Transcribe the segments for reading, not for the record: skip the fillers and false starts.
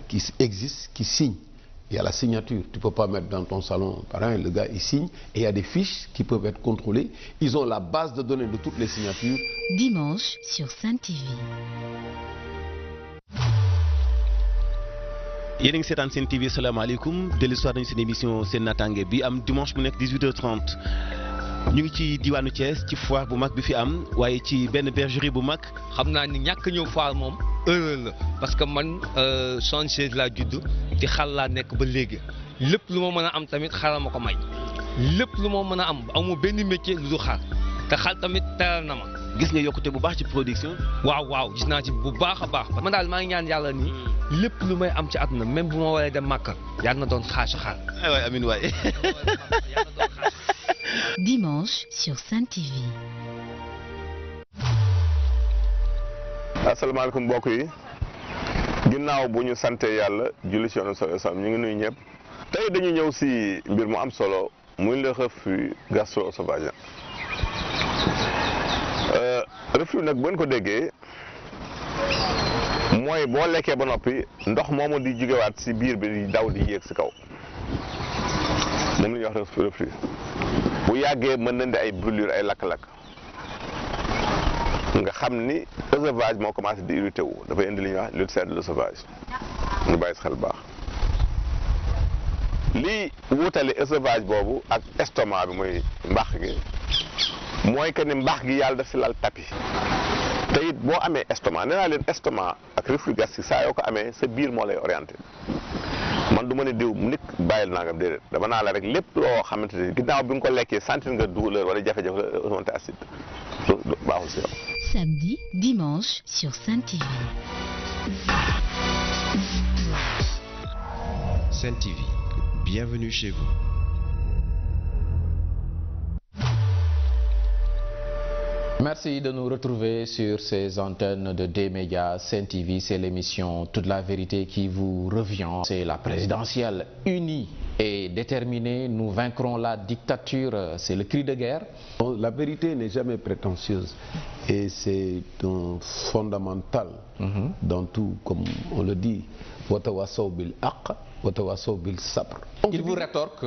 qui existe, qui signe. Il y a la signature. Tu ne peux pas mettre dans ton salon parrain, le gars il signe. Et il y a des fiches qui peuvent être contrôlées. Ils ont la base de données de toutes les signatures. Dimanche sur Sen TV. yéen a ngi seetaan Sen TV salaamaaleykum dellu soir nañu seen émission seen naataange bi am dimanche bu nekk 18h30 ñu ngi ci diwaanu Thiès ci foire bu mag bi fi am waaye ci benn bergerie bu mag. xam naa ni ñàkk ñëw foire moom erreur la parce que man 76 laa judd ci xal laa nekk ba léegi lépp lu ma mën a am tamit xaral ma ko may lépp lu ma mën a am amoo benn métier lu du xar te xal tamit teral na ma. gis nga yokkute bu baax ci production. waaw gis naa ci bu baax a baax. man daal maa ngi ñaan yàlla nii. lépp lu may am ci àdduna même bu ma waree dem Makka yàlla na doon xaasu xaar. waay amiin waay. Dimanche sur Sen TV. asalaamaaleykum mbokk yi ginnaaw bu ñu sante yàlla julli ci yoonu sallallahu ñu ngi nuyu ñëpp tey dañu ñëw si mbir mu am solo muy le reflux gastro-œsophagien reflux nag bu ngeen ko déggee mooy boo lekkee ba noppi ndox moomu di jugewaat si biir bi di daw di yéeg si kaw moom la ñuy wax reflux bu yàggee mën nañ di ay brûlure ay lakk-lakk nga xam ni œsophage moo commencé di irrité wu dafay indi li ñuy wax l'ulcère de l'œsophage ñu bàyyi si xel baax lii wutale œsophage boobu ak estomac bi mooy mbax gi mooy que ni mbax gi yàlla daf si lal tapis te it boo amee estomac nee naa leen estomac ak reflux gastrique saa yoo ko amee sa biir moo lay orienté man du ma ne diw nit bàyyil nangam déedéet dama naa la rek lépp loo xamante ni ginnaaw bi nga ko lekkee sentir nga douleur wala jafe-jafe la remonté acide baaxul si yow. Samedi, dimanche sur Sen TV. Sen TV, bienvenue chez vous. Merci de nous retrouver sur ces antennes de D-Média. Sen TV, c'est l'émission Toute la vérité qui vous revient. C'est la présidentielle unie et déterminée. Nous vaincrons la dictature. C'est le cri de guerre. La vérité n'est jamais prétentieuse et c'est un fondamental dans tout, comme on le dit. Watawasaw bil haqq, watawasaw bil sabr. Il vous rétorque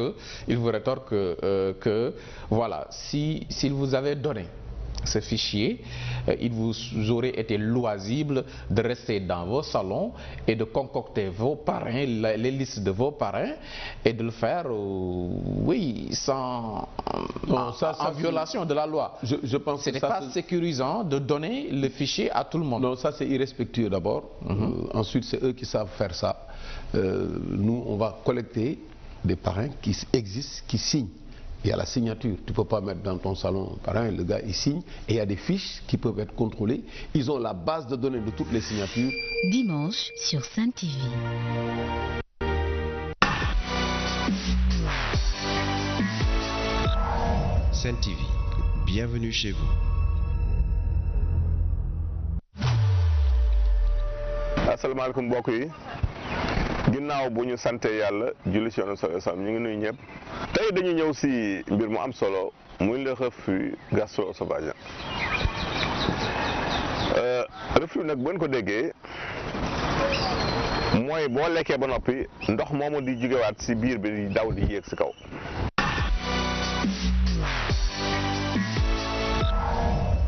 que voilà, s'il vous avait donné ce fichier, il vous aurait été loisible de rester dans vos salons et de concocter vos parrains, les listes de vos parrains et de le faire, en violation de la loi. Je pense ce n'est pas sécurisant de donner le fichier à tout le monde. Non, ça c'est irrespectueux d'abord. Ensuite, c'est eux qui savent faire ça. Nous, on va collecter des parrains qui existent, qui signent. Il y a la signature, tu ne peux pas mettre dans ton salon parrain, le gars il signe, et il y a des fiches qui peuvent être contrôlées. Ils ont la base de données de toutes les signatures. Dimanche sur Sen TV. Sen TV, bienvenue chez vous. asalaamaaleykum mbokk yi ginnaaw bu ñu sante yàlla julli ci yoonu sallallahu ñu ngi nuyu ñëpp tey dañu ñëw si mbir mu am solo muy le reflux gastro-œsophagien reflux nag bu ngeen ko déggee mooy boo lekkee ba noppi ndox moomu di jugewaat si biir bi di daw di yéeg si kaw.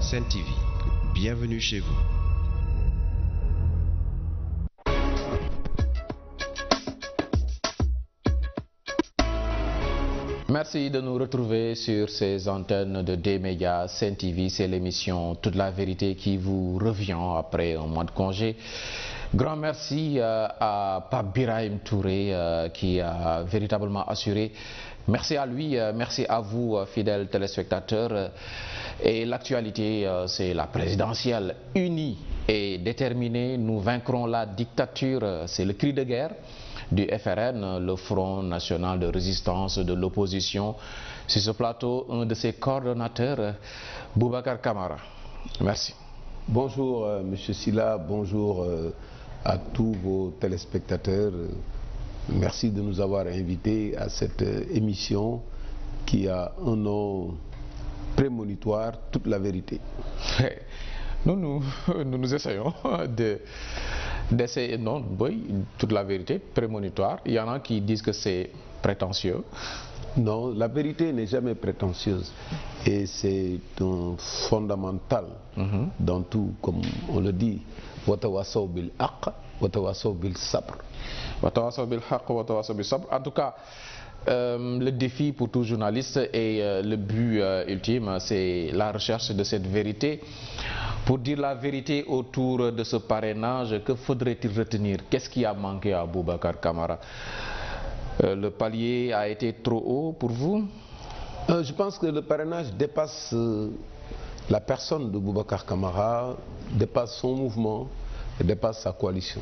Sen TV, bienvenue chez vous. Merci de nous retrouver sur ces antennes de D-Média. Sen TV, c'est l'émission Toute la vérité qui vous revient après un mois de congé. Grand merci à Pape Birahim Touré qui a véritablement assuré. Merci à lui, merci à vous, fidèles téléspectateurs. Et l'actualité, c'est la présidentielle unie et déterminée. Nous vaincrons la dictature. C'est le cri de guerre du FRN, le Front National de Résistance de l'Opposition. Sur ce plateau, un de ses coordonnateurs, Boubacar Camara. Merci. Bonjour Monsieur Sylla, bonjour à tous vos téléspectateurs. Merci de nous avoir invités à cette émission qui a un nom prémonitoire, Toute la vérité. Nous essayons d'essayer, non, oui, toute la vérité, prémonitoire. Il y en a qui disent que c'est prétentieux. Non, la vérité n'est jamais prétentieuse. Et c'est un fondamental dans tout, comme on le dit. Watawasaw bil haqq, watawasaw bil sabr. Watawasaw bil haqq, watawasaw bil sabr. En tout cas, le défi pour tout journaliste et le but ultime, c'est la recherche de cette vérité. Pour dire la vérité autour de ce parrainage, que faudrait-il retenir? Qu'est-ce qui a manqué à Boubacar Camara? Le palier a été trop haut pour vous? Je pense que le parrainage dépasse la personne de Boubacar Camara, dépasse son mouvement, et dépasse sa coalition.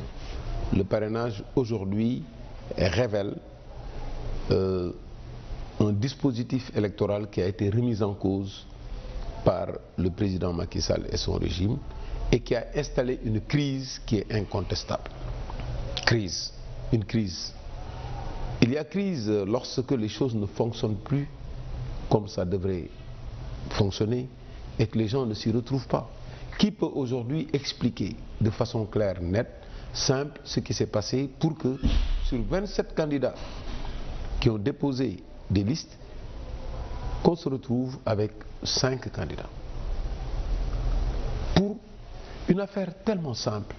Le parrainage aujourd'hui révèle un dispositif électoral qui a été remis en cause par le président Macky Sall et son régime et qui a installé une crise qui est incontestable. Crise. Une crise. Il y a crise lorsque les choses ne fonctionnent plus comme ça devrait fonctionner et que les gens ne s'y retrouvent pas. Qui peut aujourd'hui expliquer de façon claire, nette, simple, ce qui s'est passé pour que sur 27 candidats qui ont déposé des listes, qu'on se retrouve avec 5 candidats. Pour une affaire tellement simple,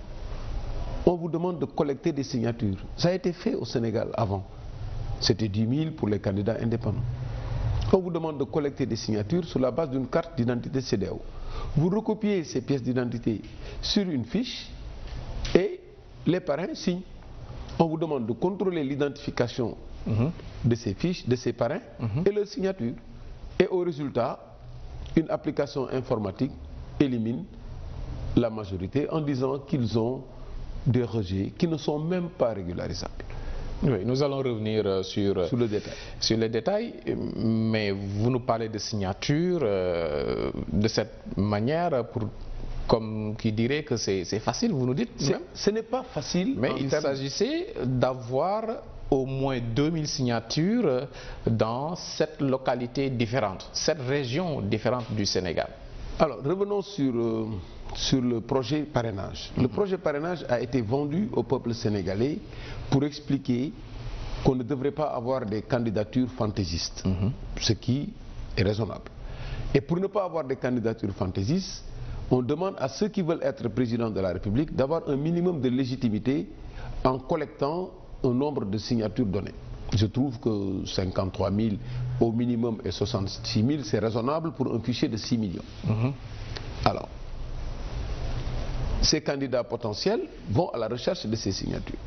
on vous demande de collecter des signatures. Ça a été fait au Sénégal avant. C'était 10 000 pour les candidats indépendants. On vous demande de collecter des signatures sur la base d'une carte d'identité CEDEAO. Vous recopiez ces pièces d'identité sur une fiche et les parrains signent. On vous demande de contrôler l'identification de ces fiches, de ces parrains et leur signature. Et au résultat, une application informatique élimine la majorité en disant qu'ils ont des rejets qui ne sont même pas régularisables. Oui, nous allons revenir sur le détail. Sur les détails, mais vous nous parlez de signature de cette manière, comme qui dirait que c'est facile, vous nous dites. Ce n'est pas facile. Mais il s'agissait d'avoir au moins 2000 signatures dans 7 localités différentes, 7 régions différentes du Sénégal. Alors, revenons sur le projet parrainage. Le projet parrainage a été vendu au peuple sénégalais pour expliquer qu'on ne devrait pas avoir des candidatures fantaisistes, ce qui est raisonnable. Et pour ne pas avoir des candidatures fantaisistes, on demande à ceux qui veulent être président de la République d'avoir un minimum de légitimité en collectant un nombre de signatures données. Je trouve que 53 000 au minimum et 66 000, c'est raisonnable pour un fichier de 6 millions. Alors, ces candidats potentiels vont à la recherche de ces signatures.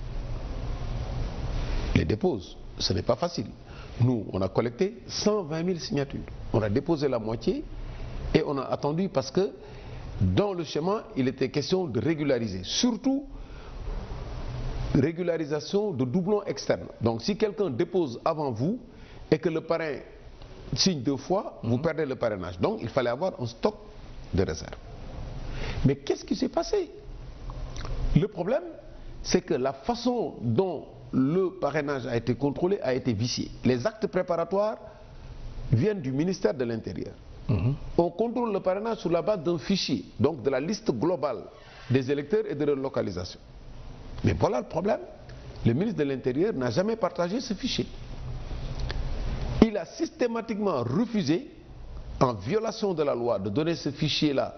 Les déposent. Ce n'est pas facile. Nous, on a collecté 120 000 signatures. On a déposé la moitié et on a attendu parce que dans le schéma, il était question de régulariser. Surtout, régularisation de doublons externes. Donc si quelqu'un dépose avant vous et que le parrain signe 2 fois, vous perdez le parrainage. Donc il fallait avoir un stock de réserve. Mais qu'est-ce qui s'est passé? Le problème, c'est que la façon dont le parrainage a été contrôlé a été viciée. Les actes préparatoires viennent du ministère de l'Intérieur. On contrôle le parrainage sur la base d'un fichier, donc de la liste globale des électeurs et de leur localisation. Mais voilà le problème. Le ministre de l'Intérieur n'a jamais partagé ce fichier. Il a systématiquement refusé, en violation de la loi, de donner ce fichier-là.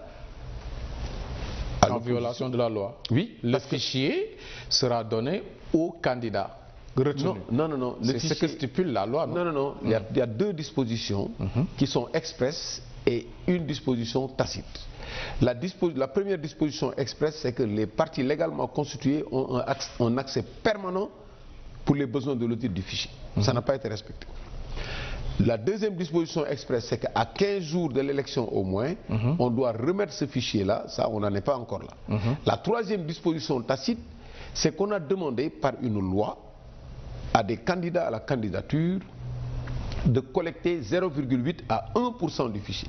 En violation de la loi? Oui. Le fichier sera donné aux candidats retenus. Non. C'est ce que stipule la loi, non? Non. Il y a 2 dispositions qui sont expresses et une disposition tacite. La première disposition expresse, c'est que les partis légalement constitués ont un accès permanent pour les besoins de l'audit du fichier. Ça n'a pas été respecté. La deuxième disposition expresse, c'est qu'à 15 jours de l'élection au moins, on doit remettre ce fichier-là. Ça, on n'en est pas encore là. La troisième disposition tacite, c'est qu'on a demandé par une loi à des candidats à la candidature de collecter 0,8 à 1% du fichier.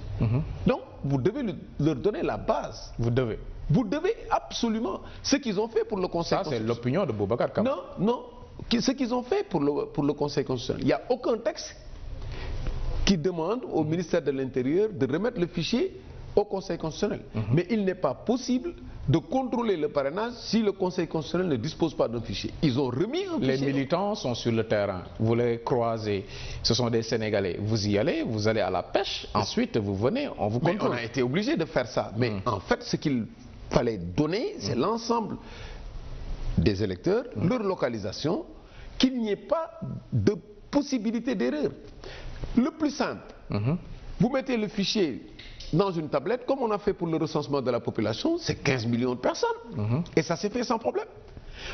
Donc, vous devez leur donner la base. Vous devez absolument. Ce qu'ils ont fait pour le Conseil constitutionnel. Ça, c'est l'opinion de Boubacar Camara. Non. Ce qu'ils ont fait pour le Conseil constitutionnel. Il n'y a aucun texte qui demande au ministère de l'Intérieur de remettre le fichier au Conseil constitutionnel. Mais il n'est pas possible de contrôler le parrainage si le Conseil constitutionnel ne dispose pas d'un fichier. Ils ont remis un fichier. Les militants sont sur le terrain. Vous les croisez. Ce sont des Sénégalais. Vous y allez, vous allez à la pêche. Ensuite, vous venez, on vous contrôle. On a été obligé de faire ça. Mais en fait, ce qu'il fallait donner, c'est l'ensemble des électeurs, leur localisation, qu'il n'y ait pas de possibilité d'erreur. Le plus simple, vous mettez le fichier dans une tablette, comme on a fait pour le recensement de la population, c'est 15 millions de personnes. Et ça s'est fait sans problème.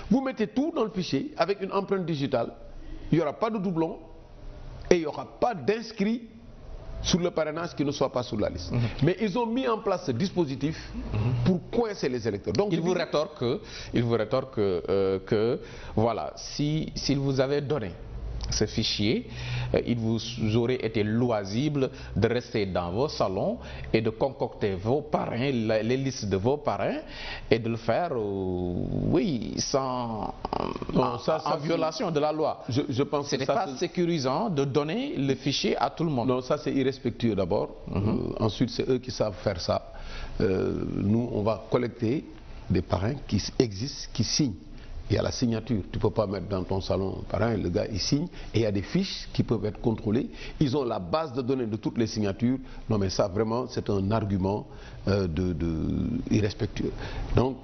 Vous mettez tout dans le fichier avec une empreinte digitale, il n'y aura pas de doublon et il n'y aura pas d'inscrit sur le parrainage qui ne soit pas sur la liste. Mais ils ont mis en place ce dispositif pour coincer les électeurs. Donc, il vous rétorque que voilà, s'il vous avait donné ce fichier, il vous aurait été loisible de rester dans vos salons et de concocter vos parrains, les listes de vos parrains, et de le faire, oui, sans en violation de la loi. Je pense que ce n'est pas sécurisant de donner le fichier à tout le monde. Non, ça c'est irrespectueux d'abord. Ensuite, c'est eux qui savent faire ça. Nous, on va collecter des parrains qui existent, qui signent. Il y a la signature, tu ne peux pas mettre dans ton salon parrain, le gars il signe, et il y a des fiches qui peuvent être contrôlées. Ils ont la base de données de toutes les signatures. Non mais ça vraiment c'est un argument irrespectueux. Donc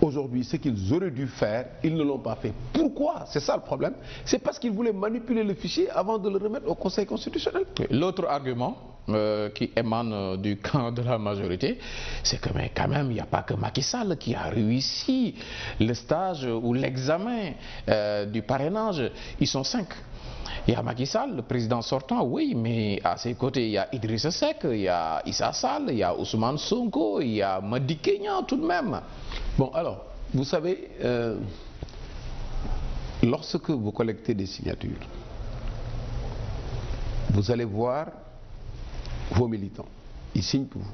aujourd'hui ce qu'ils auraient dû faire, ils ne l'ont pas fait. Pourquoi? C'est ça le problème. C'est parce qu'ils voulaient manipuler le fichier avant de le remettre au Conseil constitutionnel. L'autre argument qui émane du camp de la majorité, c'est que mais quand même, il n'y a pas que Macky Sall qui a réussi le stage ou l'examen du parrainage. Ils sont 5. Il y a Macky Sall, le président sortant, oui, mais à ses côtés, il y a Idrissa Seck, il y a Issa Sall, il y a Ousmane Sonko, il y a Madické Niang tout de même. Bon, alors, vous savez, lorsque vous collectez des signatures, vous allez voir vos militants, ils signent pour vous.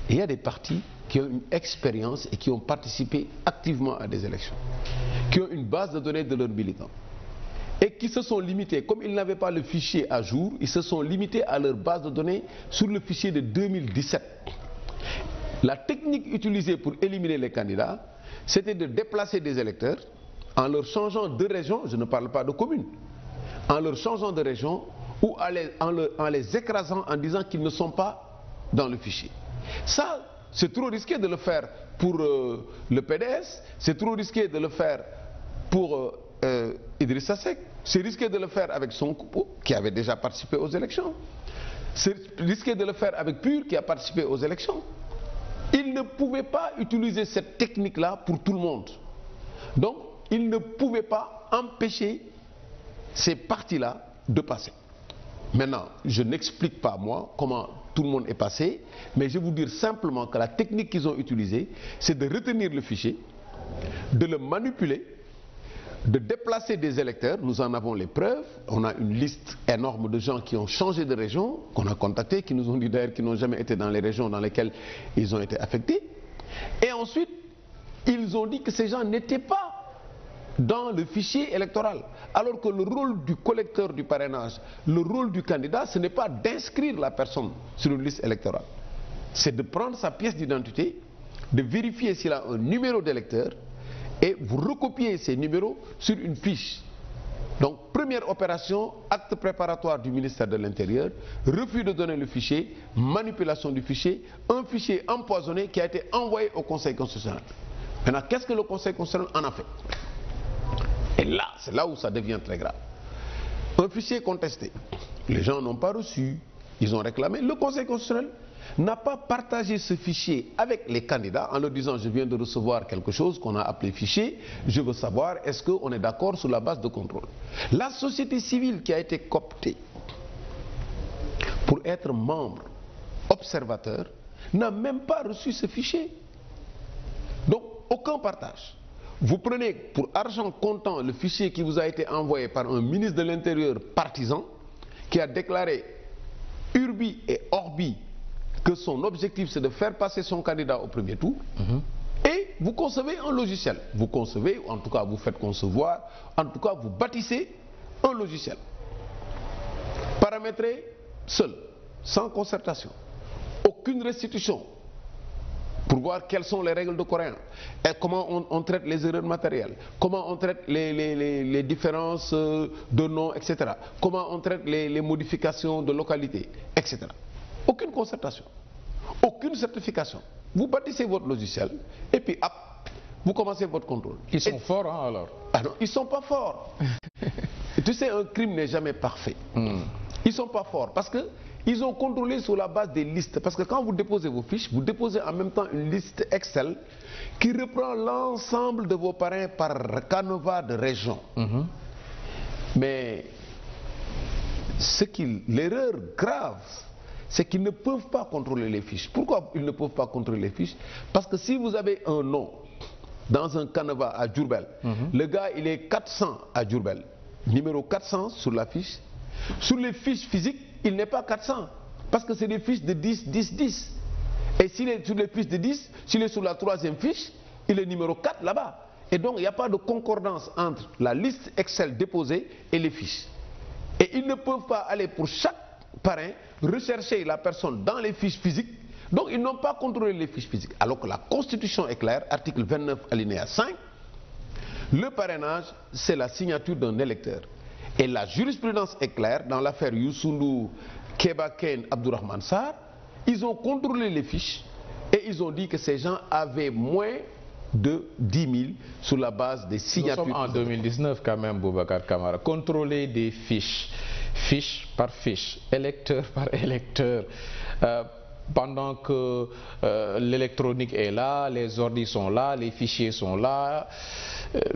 Et il y a des partis qui ont une expérience et qui ont participé activement à des élections, qui ont une base de données de leurs militants et qui se sont limités, comme ils n'avaient pas le fichier à jour, ils se sont limités à leur base de données sur le fichier de 2017. La technique utilisée pour éliminer les candidats, c'était de déplacer des électeurs en leur changeant de région, je ne parle pas de commune, en leur changeant de région ou en les écrasant en disant qu'ils ne sont pas dans le fichier. Ça, c'est trop risqué de le faire pour le PDS, c'est trop risqué de le faire pour Idrissa Seck, c'est risqué de le faire avec Sonko, qui avait déjà participé aux élections. C'est risqué de le faire avec PUR, qui a participé aux élections. Ils ne pouvaient pas utiliser cette technique-là pour tout le monde. Donc, ils ne pouvaient pas empêcher ces partis-là de passer. Maintenant, je n'explique pas moi comment tout le monde est passé, mais je vais vous dire simplement que la technique qu'ils ont utilisée, c'est de retenir le fichier, de le manipuler, de déplacer des électeurs. Nous en avons les preuves. On a une liste énorme de gens qui ont changé de région, qu'on a contactés, qui nous ont dit d'ailleurs qu'ils n'ont jamais été dans les régions dans lesquelles ils ont été affectés. Et ensuite, ils ont dit que ces gens n'étaient pas dans le fichier électoral. Alors que le rôle du collecteur du parrainage, le rôle du candidat, ce n'est pas d'inscrire la personne sur une liste électorale. C'est de prendre sa pièce d'identité, de vérifier s'il a un numéro d'électeur et vous recopiez ces numéros sur une fiche. Donc, première opération, acte préparatoire du ministère de l'Intérieur, refus de donner le fichier, manipulation du fichier, un fichier empoisonné qui a été envoyé au Conseil constitutionnel. Maintenant, qu'est-ce que le Conseil constitutionnel en a fait? Et là, c'est là où ça devient très grave. Un fichier contesté. Les gens n'ont pas reçu, ils ont réclamé. Le Conseil constitutionnel n'a pas partagé ce fichier avec les candidats en leur disant je viens de recevoir quelque chose qu'on a appelé fichier, je veux savoir est-ce qu'on est d'accord sur la base de contrôle. La société civile qui a été cooptée pour être membre, observateur, n'a même pas reçu ce fichier. Donc, aucun partage. Vous prenez pour argent comptant le fichier qui vous a été envoyé par un ministre de l'Intérieur partisan qui a déclaré urbi et orbi que son objectif c'est de faire passer son candidat au premier tour, et vous concevez un logiciel. Vous concevez, ou en tout cas vous faites concevoir, en tout cas vous bâtissez un logiciel. Paramétré seul, sans concertation, aucune restitution, voir quelles sont les règles de coréen, et comment on traite les erreurs matérielles, comment on traite les différences de noms, etc. Comment on traite les modifications de localité, etc. Aucune concertation, aucune certification. Vous bâtissez votre logiciel et puis hop, vous commencez votre contrôle. Ils sont forts, hein, alors? Ah non, ils ne sont pas forts. Tu sais, un crime n'est jamais parfait. Ils ne sont pas forts parce qu'ils ont contrôlé sur la base des listes. Parce que quand vous déposez vos fiches, vous déposez en même temps une liste Excel qui reprend l'ensemble de vos parrains par canevas de région. Mais l'erreur grave, c'est qu'ils ne peuvent pas contrôler les fiches. Pourquoi ils ne peuvent pas contrôler les fiches? Parce que si vous avez un nom dans un canevas à Diourbel, le gars il est 400 à Diourbel, numéro 400 sur la fiche. Sur les fiches physiques, il n'est pas 400 parce que c'est des fiches de 10, 10, 10. Et s'il est sur les fiches de 10, s'il est sur la troisième fiche, il est numéro 4 là-bas. Et donc il n'y a pas de concordance entre la liste Excel déposée et les fiches. Et ils ne peuvent pas aller pour chaque parrain rechercher la personne dans les fiches physiques. Donc ils n'ont pas contrôlé les fiches physiques. Alors que la Constitution est claire, article 29 alinéa 5, le parrainage c'est la signature d'un électeur. Et la jurisprudence est claire dans l'affaire Youssou Ndour, Keba Kane, Abdourahmane Sarr. Ils ont contrôlé les fiches et ils ont dit que ces gens avaient moins de 10 000 sur la base des signatures. Nous sommes en 2019 quand même, Boubacar Camara. Contrôler des fiches, fiche par fiche, électeur par électeur, pendant que l'électronique est là, les ordi sont là, les fichiers sont là,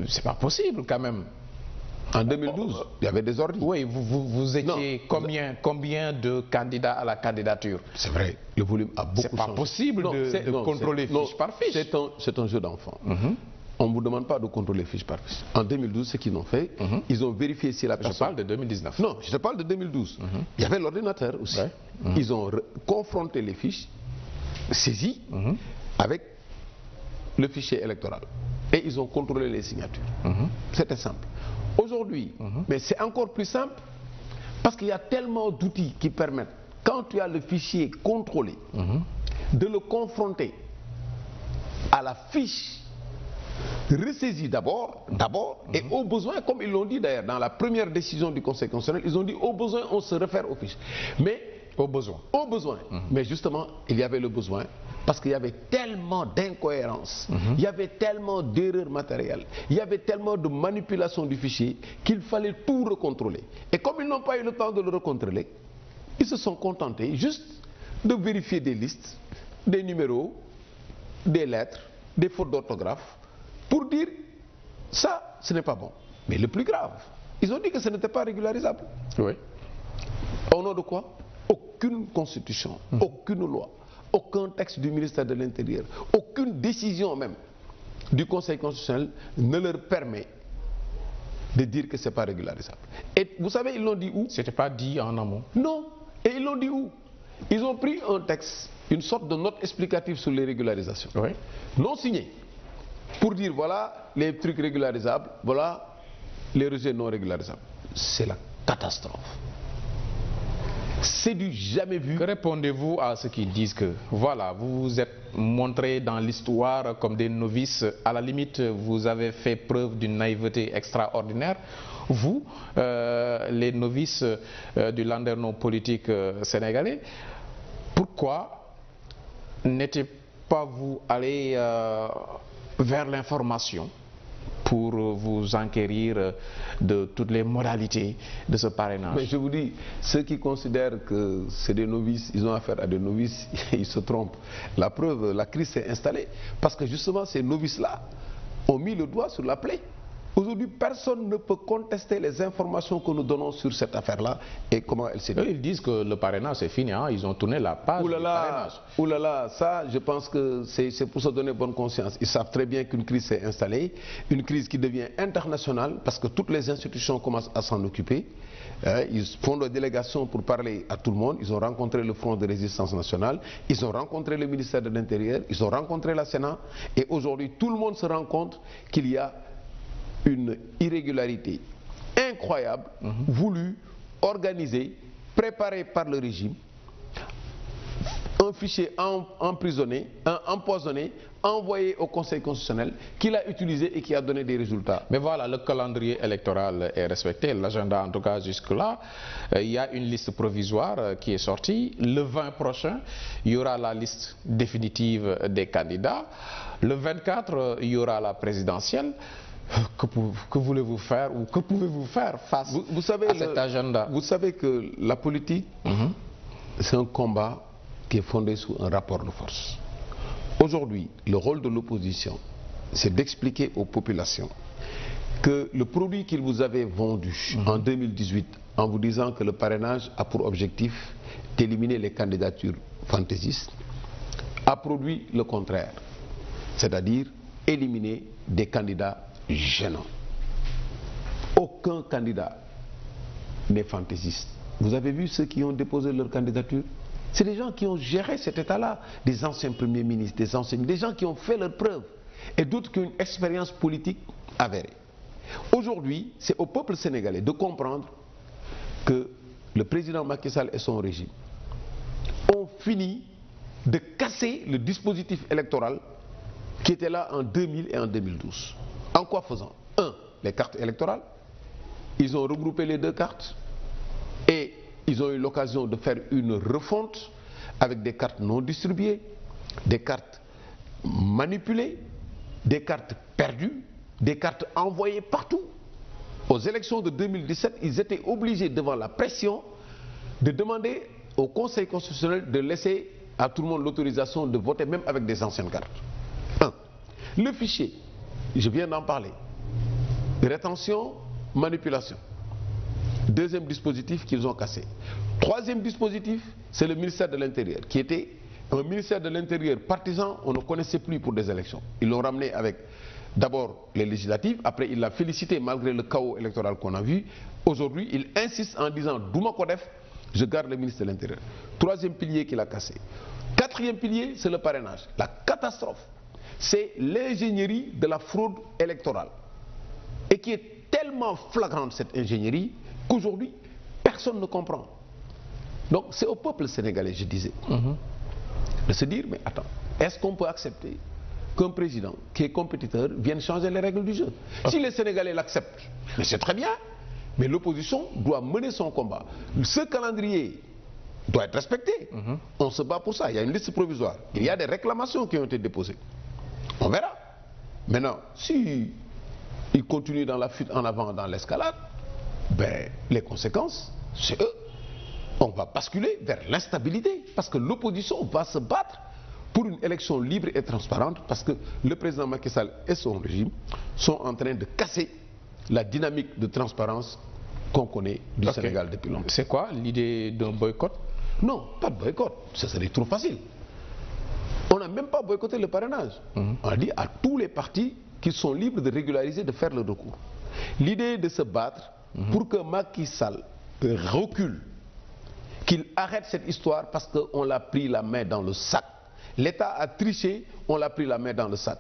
c'est pas possible quand même. En 2012, il y avait des ordi. Oui, vous étiez combien de candidats à la candidature? C'est vrai, le volume a beaucoup changé. C'est pas possible de contrôler fiche par fiche. C'est un jeu d'enfant. On ne vous demande pas de contrôler fiche par fiche. En 2012, ce qu'ils ont fait, ils ont vérifié si la personne... Je parle de 2019. Non, je te parle de 2012. Il y avait l'ordinateur aussi. Ils ont confronté les fiches saisies avec le fichier électoral. Et ils ont contrôlé les signatures. C'était simple. Aujourd'hui, mais c'est encore plus simple parce qu'il y a tellement d'outils qui permettent, quand tu as le fichier contrôlé, de le confronter à la fiche ressaisie d'abord, et au besoin, comme ils l'ont dit d'ailleurs dans la première décision du Conseil constitutionnel, ils ont dit au besoin on se réfère aux fiches. Mais au besoin. Mais justement, il y avait le besoin parce qu'il y avait tellement d'incohérences, il y avait tellement d'erreurs matérielles, il y avait tellement de manipulation du fichier qu'il fallait tout recontrôler. Et comme ils n'ont pas eu le temps de le recontrôler, ils se sont contentés juste de vérifier des listes, des numéros, des lettres, des fautes d'orthographe, pour dire ça, ce n'est pas bon. Mais le plus grave, ils ont dit que ce n'était pas régularisable. Oui. Au nom de quoi? Aucune constitution, aucune loi, aucun texte du ministère de l'Intérieur, aucune décision même du Conseil constitutionnel ne leur permet de dire que ce n'est pas régularisable. Et vous savez, ils l'ont dit où? C'était pas dit en amont. Non. Et ils l'ont dit où? Ils ont pris un texte, une sorte de note explicative sur les régularisations, non signée, pour dire voilà les trucs régularisables, voilà les rejets non régularisables. C'est la catastrophe. C'est du jamais vu. Que répondez-vous à ceux qui disent que voilà, vous vous êtes montrés dans l'histoire comme des novices, à la limite vous avez fait preuve d'une naïveté extraordinaire, vous, les novices du landerneau politique sénégalais, pourquoi n'étiez pas vous allé vers l'information pour vous enquérir de toutes les modalités de ce parrainage? Mais je vous dis, ceux qui considèrent que c'est des novices, ils ont affaire à des novices, ils se trompent. La preuve, la crise s'est installée parce que justement ces novices-là ont mis le doigt sur la plaie. Aujourd'hui, personne ne peut contester les informations que nous donnons sur cette affaire-là et comment elle s'est faite. Ils disent que le parrainage c'est fini, hein? Ils ont tourné la page du parrainage. Ouh là là, ça, je pense que c'est pour se donner bonne conscience. Ils savent très bien qu'une crise s'est installée, une crise qui devient internationale parce que toutes les institutions commencent à s'en occuper. Ils font des délégations pour parler à tout le monde. Ils ont rencontré le Front de résistance nationale, ils ont rencontré le ministère de l'Intérieur, ils ont rencontré la Sénat et aujourd'hui tout le monde se rend compte qu'il y a une irrégularité incroyable, voulue, organisée, préparée par le régime, un fichier empoisonné, envoyé au Conseil constitutionnel, qu'il a utilisé et qui a donné des résultats. Mais voilà, le calendrier électoral est respecté, l'agenda en tout cas jusque-là. Il y a une liste provisoire qui est sortie. Le 20 prochain, il y aura la liste définitive des candidats. Le 24, il y aura la présidentielle. Que voulez-vous faire ou que pouvez-vous faire face à cet agenda? Vous savez que la politique, c'est un combat qui est fondé sur un rapport de force. Aujourd'hui, le rôle de l'opposition, c'est d'expliquer aux populations que le produit qu'ils vous avaient vendu en 2018, en vous disant que le parrainage a pour objectif d'éliminer les candidatures fantaisistes, a produit le contraire, c'est-à-dire éliminer des candidats gênants. Aucun candidat n'est fantaisiste. Vous avez vu ceux qui ont déposé leur candidature? C'est des gens qui ont géré cet état-là, des anciens premiers ministres, des gens qui ont fait leurs preuves, et d'autres qui ont une expérience politique avérée. Aujourd'hui, c'est au peuple sénégalais de comprendre que le président Macky Sall et son régime ont fini de casser le dispositif électoral qui était là en 2000 et en 2012. En quoi faisant? Les cartes électorales. Ils ont regroupé les deux cartes et ils ont eu l'occasion de faire une refonte avec des cartes non distribuées, des cartes manipulées, des cartes perdues, des cartes envoyées partout. Aux élections de 2017, ils étaient obligés, devant la pression, de demander au Conseil constitutionnel de laisser à tout le monde l'autorisation de voter, même avec des anciennes cartes. Le fichier, je viens d'en parler. Rétention, manipulation. Deuxième dispositif qu'ils ont cassé. Troisième dispositif, c'est le ministère de l'Intérieur, qui était un ministère de l'Intérieur partisan, on ne connaissait plus pour des élections. Ils l'ont ramené avec d'abord les législatives, après il l'a félicité malgré le chaos électoral qu'on a vu. Aujourd'hui, il insiste en disant Douma Kodef, je garde le ministre de l'Intérieur. Troisième pilier qu'il a cassé. Quatrième pilier, c'est le parrainage. La catastrophe, c'est l'ingénierie de la fraude électorale. Et qui est tellement flagrante, cette ingénierie, qu'aujourd'hui, personne ne comprend. Donc c'est au peuple sénégalais, je disais, de se dire, mais attends, est-ce qu'on peut accepter qu'un président qui est compétiteur vienne changer les règles du jeu? Si les Sénégalais l'acceptent, mais c'est très bien, mais l'opposition doit mener son combat. Ce calendrier doit être respecté. On se bat pour ça, il y a une liste provisoire, il y a des réclamations qui ont été déposées. On verra. Maintenant, si ils continuent dans la fuite en avant, dans l'escalade, ben, les conséquences, c'est eux. On va basculer vers l'instabilité, parce que l'opposition va se battre pour une élection libre et transparente, parce que le président Macky Sall et son régime sont en train de casser la dynamique de transparence qu'on connaît du Sénégal depuis longtemps. C'est quoi l'idée d'un boycott? Non, pas de boycott, ça serait trop facile. On n'a même pas boycotté le parrainage. On a dit à tous les partis qu'ils sont libres de régulariser, de faire le recours. L'idée de se battre pour que Macky Sall recule, qu'il arrête cette histoire parce qu'on l'a pris la main dans le sac. L'État a triché, on l'a pris la main dans le sac.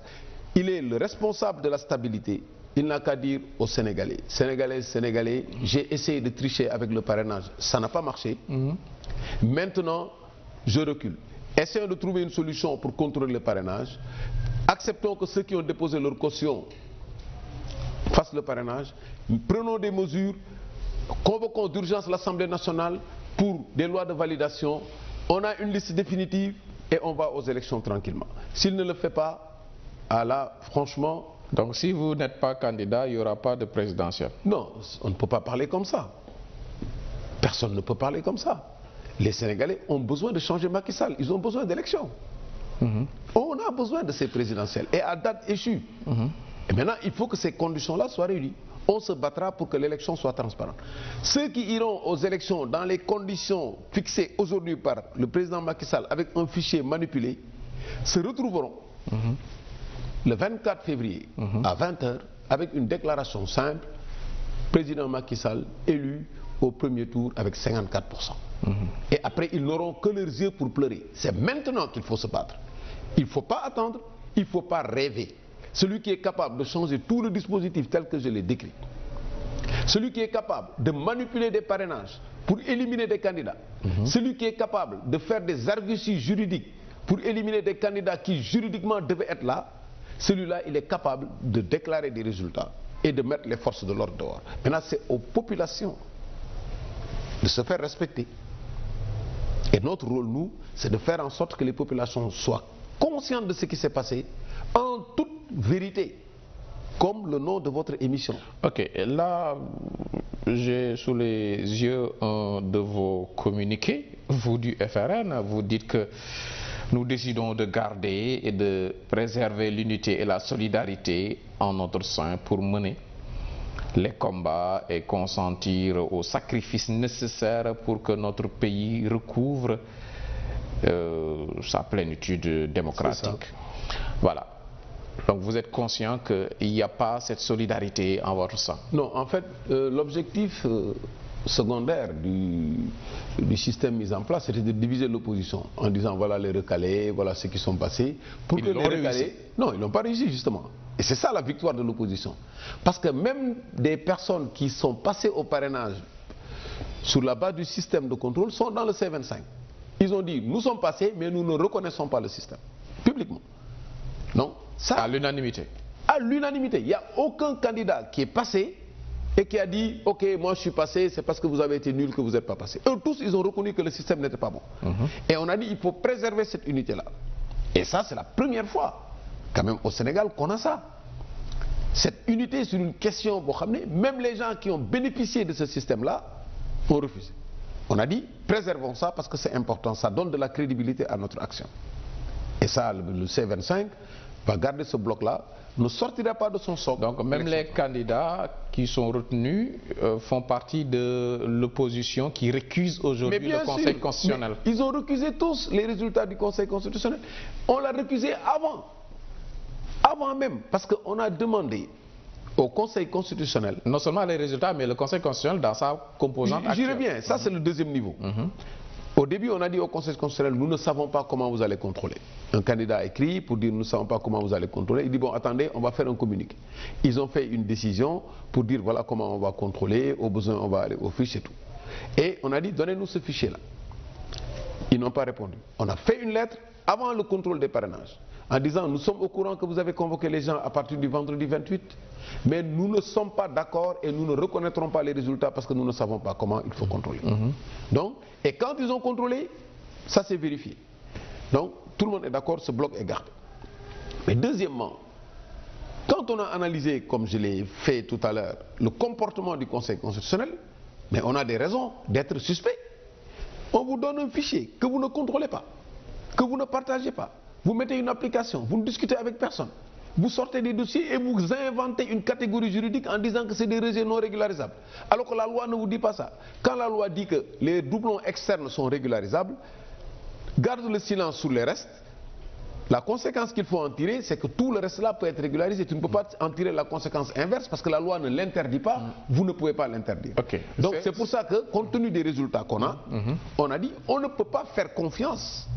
Il est le responsable de la stabilité. Il n'a qu'à dire aux Sénégalais, Sénégalais, j'ai essayé de tricher avec le parrainage, ça n'a pas marché. Maintenant, je recule. Essayons de trouver une solution pour contrôler le parrainage. Acceptons que ceux qui ont déposé leur caution fassent le parrainage. Prenons des mesures. Convoquons d'urgence l'Assemblée nationale pour des lois de validation. On a une liste définitive et on va aux élections tranquillement. S'il ne le fait pas, là, franchement... Donc si vous n'êtes pas candidat, il n'y aura pas de présidentielle? Non, on ne peut pas parler comme ça. Personne ne peut parler comme ça. Les Sénégalais ont besoin de changer Macky Sall. Ils ont besoin d'élections. On a besoin de ces présidentielles. Et à date échue. Et maintenant, il faut que ces conditions-là soient réunies. On se battra pour que l'élection soit transparente. Ceux qui iront aux élections dans les conditions fixées aujourd'hui par le président Macky Sall avec un fichier manipulé se retrouveront le 24 février à 20h avec une déclaration simple: président Macky Sall élu au premier tour avec 54%. Et après, ils n'auront que leurs yeux pour pleurer. C'est maintenant qu'il faut se battre. Il ne faut pas attendre, il ne faut pas rêver. Celui qui est capable de changer tout le dispositif tel que je l'ai décrit, celui qui est capable de manipuler des parrainages pour éliminer des candidats, celui qui est capable de faire des arguties juridiques pour éliminer des candidats qui juridiquement devaient être là, celui-là, il est capable de déclarer des résultats et de mettre les forces de l'ordre dehors. Maintenant, c'est aux populations de se faire respecter. Et notre rôle, nous, c'est de faire en sorte que les populations soient conscientes de ce qui s'est passé en toute vérité, comme le nom de votre émission. Ok, là, j'ai sous les yeux un de vos communiqués, vous du FRN, vous dites que nous décidons de garder et de préserver l'unité et la solidarité en notre sein pour mener les combats et consentir aux sacrifices nécessaires pour que notre pays recouvre sa plénitude démocratique. Voilà. Donc vous êtes conscient qu'il n'y a pas cette solidarité en votre sein? Non, en fait, l'objectif secondaire du système mis en place, c'était de diviser l'opposition en disant voilà les recalés, voilà ceux qui sont passés. Pour que les recalés, non, ils n'ont pas réussi justement. Et c'est ça la victoire de l'opposition. Parce que même des personnes qui sont passées au parrainage sur la base du système de contrôle sont dans le C25. Ils ont dit nous sommes passés mais nous ne reconnaissons pas le système, publiquement. Non, ça, à l'unanimité. À l'unanimité. Il n'y a aucun candidat qui est passé et qui a dit ok, moi je suis passé, c'est parce que vous avez été nul que vous n'êtes pas passé. Eux tous, ils ont reconnu que le système n'était pas bon. Et on a dit il faut préserver cette unité-là. Et ça, c'est la première fois quand même au Sénégal qu'on a ça. Cette unité sur une question, même les gens qui ont bénéficié de ce système-là ont refusé. On a dit préservons ça parce que c'est important, ça donne de la crédibilité à notre action. Et ça, le C25 va garder ce bloc-là, ne sortira pas de son socle. Donc même les candidats qui sont retenus font partie de l'opposition qui récuse aujourd'hui le Conseil constitutionnel. Mais ils ont récusé tous les résultats du Conseil constitutionnel. On l'a récusé avant même, parce qu'on a demandé au Conseil constitutionnel... Non seulement les résultats, mais le Conseil constitutionnel dans sa composante actuelle. J'y reviens, ça c'est le deuxième niveau. Au début, on a dit au Conseil constitutionnel, nous ne savons pas comment vous allez contrôler. Un candidat a écrit pour dire, nous ne savons pas comment vous allez contrôler. Il dit, bon, attendez, on va faire un communiqué. Ils ont fait une décision pour dire, voilà comment on va contrôler, au besoin, on va aller au fichier et tout. Et on a dit, donnez-nous ce fichier-là. Ils n'ont pas répondu. On a fait une lettre avant le contrôle des parrainages, en disant, nous sommes au courant que vous avez convoqué les gens à partir du vendredi 28, mais nous ne sommes pas d'accord et nous ne reconnaîtrons pas les résultats parce que nous ne savons pas comment il faut contrôler. Donc, et quand ils ont contrôlé, ça s'est vérifié. Donc, tout le monde est d'accord, ce bloc est gardé. Mais deuxièmement, quand on a analysé, comme je l'ai fait tout à l'heure, le comportement du Conseil constitutionnel, mais on a des raisons d'être suspect. On vous donne un fichier que vous ne contrôlez pas, que vous ne partagez pas. Vous mettez une application, vous ne discutez avec personne. Vous sortez des dossiers et vous inventez une catégorie juridique en disant que c'est des rejets non régularisables. Alors que la loi ne vous dit pas ça. Quand la loi dit que les doublons externes sont régularisables, garde le silence sur les restes. La conséquence qu'il faut en tirer, c'est que tout le reste là peut être régularisé. Tu ne peux pas en tirer la conséquence inverse parce que la loi ne l'interdit pas, vous ne pouvez pas l'interdire. Donc c'est pour ça que, compte tenu des résultats qu'on a, on a dit on ne peut pas faire confiance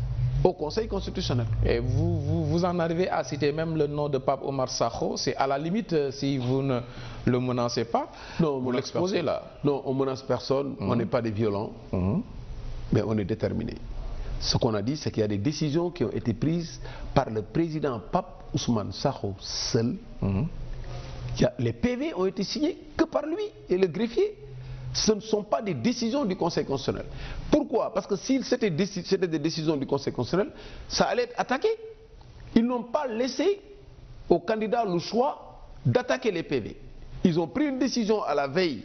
au Conseil constitutionnel. Et vous en arrivez à citer même le nom de Pape Omar Sakho. C'est à la limite, si vous ne le menacez pas, non, vous l'exposez là. Non, on ne menace personne, on n'est pas des violents, mais on est déterminés. Ce qu'on a dit, c'est qu'il y a des décisions qui ont été prises par le président Pape Ousmane Sakho seul. Les PV ont été signés que par lui et le greffier. Ce ne sont pas des décisions du Conseil constitutionnel. Pourquoi? Parce que si c'était des décisions du Conseil constitutionnel, ça allait être attaqué. Ils n'ont pas laissé aux candidats le choix d'attaquer les PV. Ils ont pris une décision à la veille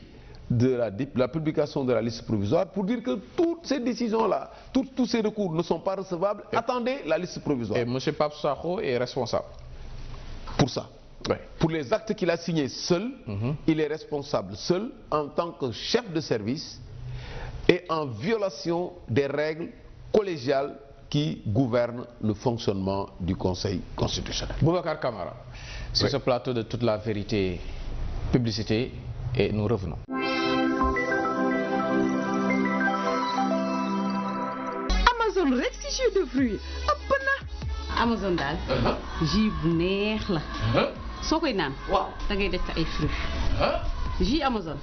de la publication de la liste provisoire pour dire que toutes ces décisions-là, tous ces recours ne sont pas recevables. Attendez la liste provisoire. Et M. Pape Sakho est responsable pour ça. Pour les actes qu'il a signés seul, il est responsable seul en tant que chef de service et en violation des règles collégiales qui gouvernent le fonctionnement du Conseil constitutionnel. Boubacar Camara, sur ce plateau de toute la vérité, publicité, et nous revenons. Amazon rek si jus de fruits ëpp na. Amazon daal. jus bu neex la. soo koy naan da ngay def ay fruits jus Amazon.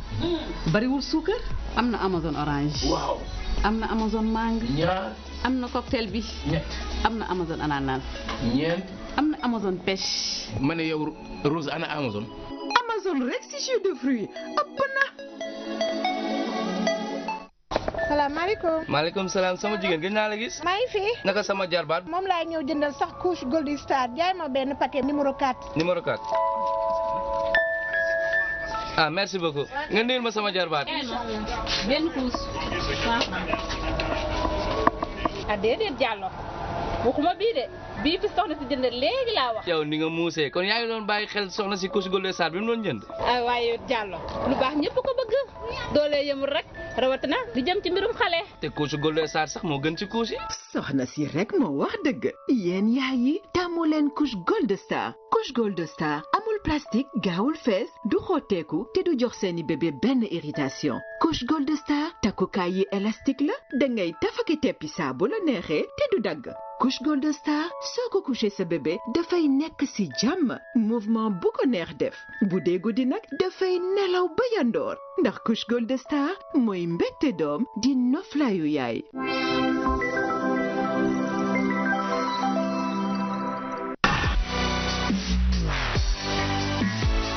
bariwul suukar. am na Amazon orange. waaw. am na Amazon mangue. ñaar. am na cocktail bi. ñett. am na Amazon ananas. ñeent. am na Amazon pêche. ma ne yow Rose ana Amazon. Amazon rek si jus de fruits ëpp na. salaamaaleykum. maaleykum salaam sama jigéen gën naa la gis. maa ngi fi. naka sama jarbaat. moom laay ñëw jëndal sax couche Golden Star jaay ma benn paquet numéro 4. numéro 4. ah merci beaucoup. nga ndeel ma sama jarbaat. benn couche. ah déedéet Diallo waxuma bii de bii fi soxna si jënd léegi laa wax. yow ni nga muusee kon yaa ngi doon bàyyi xel soxna si couche Golden Star bi mu doon jënd. ah waaye Diallo lu baax ñëpp ko bëgg doole yemul rek rawatina di jëm ci mbirum xale. te couche Golden Star sax moo gën ci couche yi. soxna si rek moo wax dëgg yéen yaay yi tàmmu leen couche Golden Star. couche Golden Star amul plastique gaawul fees du xotteeku te du jox seeni bébé benn irritation. couche Golden Star takkukaay yi élastique la dangay tafaki teppi saa bu la neexee te du dagg. couche Golden Star soo ko couché sa bébé dafay nekk ci jàmm mouvement bu ko neex def bu dee guddi nag dafay nelaw ba yandoor ndax couche Golden Star mooy mbégte doom di noflaayu yaay.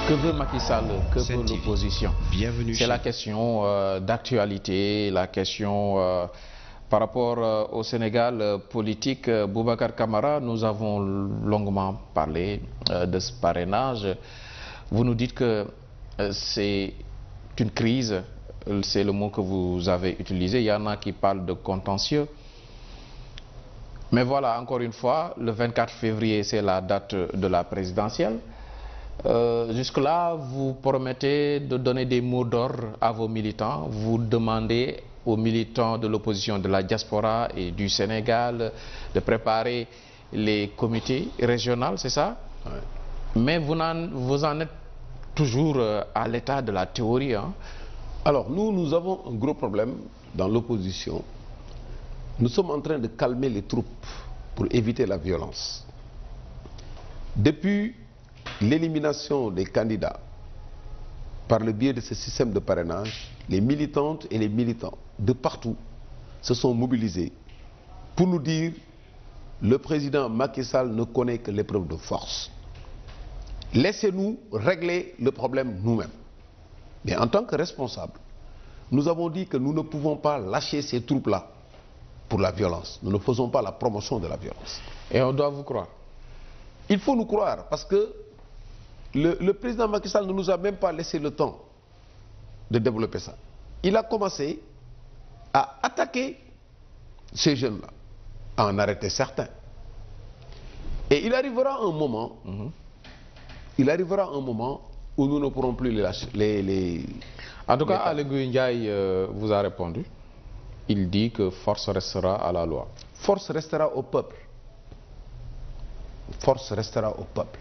Que veut Macky Sall? Que veut l'opposition? Bienvenue. C'est la question d'actualité, la question par rapport au Sénégal politique. Boubacar Camara, nous avons longuement parlé de ce parrainage. Vous nous dites que c'est une crise, c'est le mot que vous avez utilisé. Il y en a qui parlent de contentieux. Mais voilà, encore une fois, le 24 février, c'est la date de la présidentielle. Jusque-là, vous promettez de donner des mots d'ordre à vos militants. Vous demandez aux militants de l'opposition de la diaspora et du Sénégal de préparer les comités régionaux, c'est ça? Ouais. Mais vous en êtes toujours à l'état de la théorie, hein? Alors, nous avons un gros problème dans l'opposition. Nous sommes en train de calmer les troupes pour éviter la violence. Depuis l'élimination des candidats par le biais de ce système de parrainage, les militantes et les militants de partout se sont mobilisés pour nous dire le président Macky Sall ne connaît que l'épreuve de force. Laissez-nous régler le problème nous-mêmes. Mais en tant que responsables, nous avons dit que nous ne pouvons pas lâcher ces troupes-là pour la violence. Nous ne faisons pas la promotion de la violence. Et on doit vous croire? Il faut nous croire parce que le président Macky Sall ne nous a même pas laissé le temps de développer ça. Il a commencé à attaquer ces jeunes-là, à en arrêter certains. Et il arrivera un moment, où nous ne pourrons plus les lâcher. En tout cas, Aly Ngouille Ndiaye vous a répondu. Il dit que force restera à la loi. Force restera au peuple. Force restera au peuple.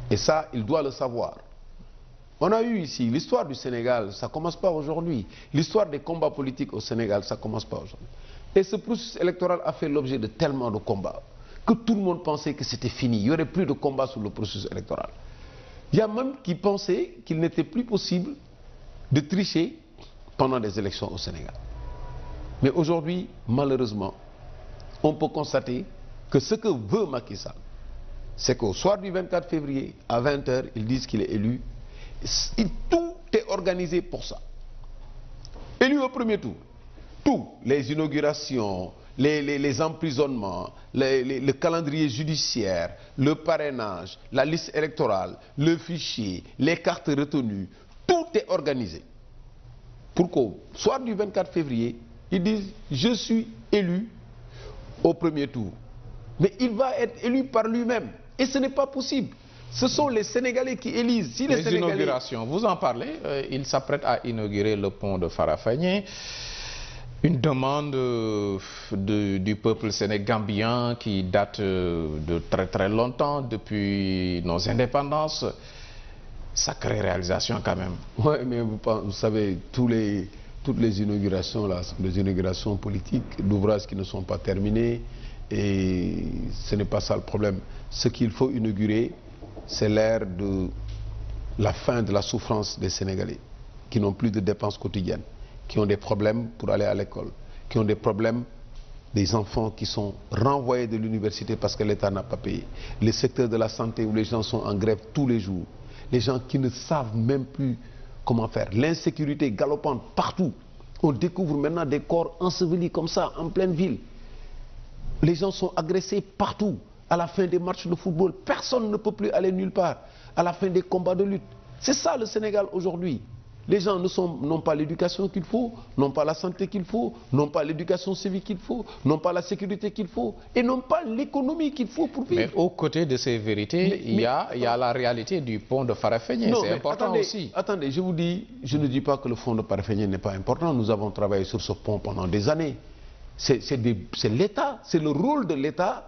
Et ça, il doit le savoir. On a eu ici l'histoire du Sénégal, ça ne commence pas aujourd'hui. L'histoire des combats politiques au Sénégal, ça ne commence pas aujourd'hui. Et ce processus électoral a fait l'objet de tellement de combats que tout le monde pensait que c'était fini. Il n'y aurait plus de combats sur le processus électoral. Il y a même qui pensaient qu'il n'était plus possible de tricher pendant des élections au Sénégal. Mais aujourd'hui, malheureusement, on peut constater que ce que veut Macky Sall, c'est qu'au soir du 24 février, à 20h, ils disent qu'il est élu. Tout est organisé pour ça. Élu au premier tour. Tout, les inaugurations, les emprisonnements, le calendrier judiciaire, le parrainage, la liste électorale, le fichier, les cartes retenues, tout est organisé. Pour qu'au soir du 24 février, ils disent « Je suis élu au premier tour ». Mais il va être élu par lui-même. Et ce n'est pas possible. Ce sont les Sénégalais qui élisent. Si les Sénégalais... inaugurations, vous en parlez. Il s'apprête à inaugurer le pont de Farafenni. Une demande du peuple sénégambien qui date de très très longtemps, depuis nos indépendances. Sacrée réalisation quand même. Oui, mais vous savez, toutes les inaugurations là, sont des inaugurations politiques, d'ouvrages qui ne sont pas terminés. Et ce n'est pas ça le problème. Ce qu'il faut inaugurer, c'est l'ère de la fin de la souffrance des Sénégalais. qui n'ont plus de dépenses quotidiennes, qui ont des problèmes pour aller à l'école, qui ont des problèmes, des enfants qui sont renvoyés de l'université parce que l'État n'a pas payé, les secteurs de la santé où les gens sont en grève tous les jours, les gens qui ne savent même plus comment faire, l'insécurité galopante partout. On découvre maintenant des corps ensevelis comme ça en pleine ville. Les gens sont agressés partout. À la fin des matchs de football, personne ne peut plus aller nulle part. À la fin des combats de lutte. C'est ça le Sénégal aujourd'hui. Les gens n'ont pas l'éducation qu'il faut, n'ont pas la santé qu'il faut, n'ont pas l'éducation civique qu'il faut, n'ont pas la sécurité qu'il faut et n'ont pas l'économie qu'il faut pour vivre. Mais aux côtés de ces vérités, il y a la réalité du pont de Farafenni. C'est important aussi. Attendez, je vous dis, je ne dis pas que le pont de Farafenni n'est pas important. Nous avons travaillé sur ce pont pendant des années. C'est l'État, c'est le rôle de l'État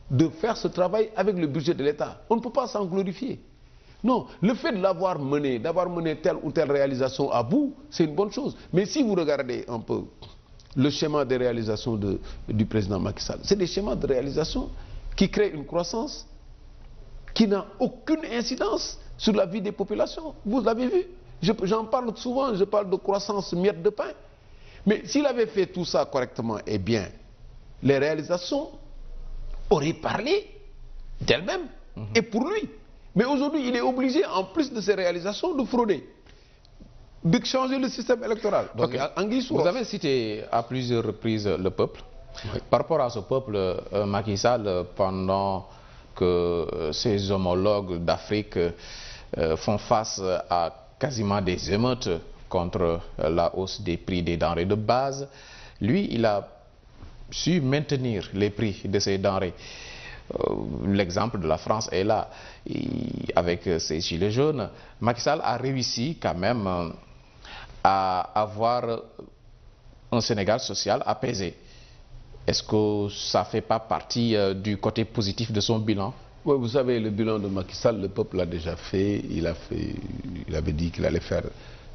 de faire ce travail avec le budget de l'État. On ne peut pas s'en glorifier. Non, le fait de l'avoir mené, d'avoir mené telle ou telle réalisation à bout, c'est une bonne chose. Mais si vous regardez un peu le schéma de réalisation du président Macky Sall, c'est des schémas de réalisation qui créent une croissance qui n'a aucune incidence sur la vie des populations. Vous l'avez vu, j'en parle souvent, je parle de croissance miette de pain. Mais s'il avait fait tout ça correctement et bien, les réalisations auraient parlé d'elles-mêmes et pour lui. Mais aujourd'hui, il est obligé, en plus de ses réalisations, de frauder, de changer le système électoral. Donc, vous avez cité à plusieurs reprises le peuple. Oui. Par rapport à ce peuple, Macky Sall, pendant que ses homologues d'Afrique font face à quasiment des émeutes contre la hausse des prix des denrées de base, lui, il a su maintenir les prix de ces denrées. L'exemple de la France est là. Avec ses gilets jaunes, Macky Sall a réussi quand même à avoir un Sénégal social apaisé. Est-ce que ça ne fait pas partie du côté positif de son bilan? Oui, vous savez, le bilan de Macky Sall, le peuple l'a déjà fait. Il avait dit qu'il allait faire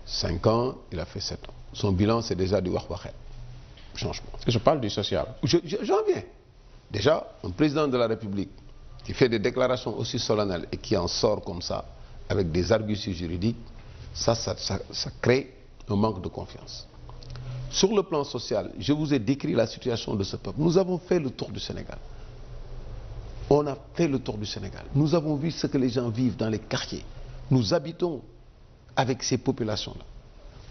5 ans, il a fait 7 ans. Son bilan, c'est déjà du wahwahet. Changement. Je parle du social. J'en viens. Déjà, un président de la République qui fait des déclarations aussi solennelles et qui en sort comme ça, avec des arguties juridiques, ça crée un manque de confiance. Sur le plan social, je vous ai décrit la situation de ce peuple. Nous avons fait le tour du Sénégal. On a fait le tour du Sénégal. Nous avons vu ce que les gens vivent dans les quartiers. Nous habitons avec ces populations-là.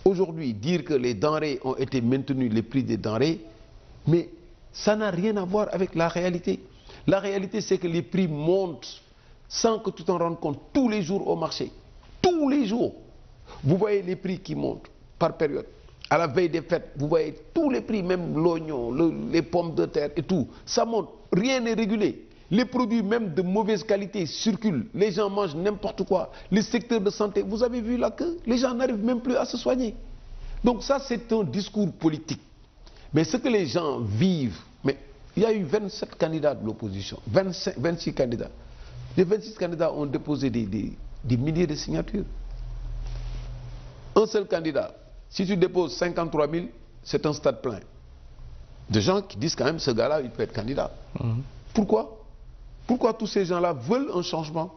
Aujourd'hui, dire que les denrées ont été maintenues, les prix des denrées, mais ça n'a rien à voir avec la réalité. La réalité, c'est que les prix montent sans que tu t'en rendes compte tous les jours au marché. Tous les jours. Vous voyez les prix qui montent par période. À la veille des fêtes, vous voyez tous les prix, même l'oignon, les pommes de terre et tout. Ça monte. Rien n'est régulé. Les produits même de mauvaise qualité circulent. Les gens mangent n'importe quoi. Les secteurs de santé, vous avez vu là que les gens n'arrivent même plus à se soigner. Donc ça, c'est un discours politique. Mais ce que les gens vivent, mais il y a eu 27 candidats de l'opposition, 26 candidats. Les 26 candidats ont déposé des milliers de signatures. Un seul candidat, si tu déposes 53 000, c'est un stade plein. De gens qui disent quand même, ce gars-là, il peut être candidat. Pourquoi? Pourquoi tous ces gens-là veulent un changement?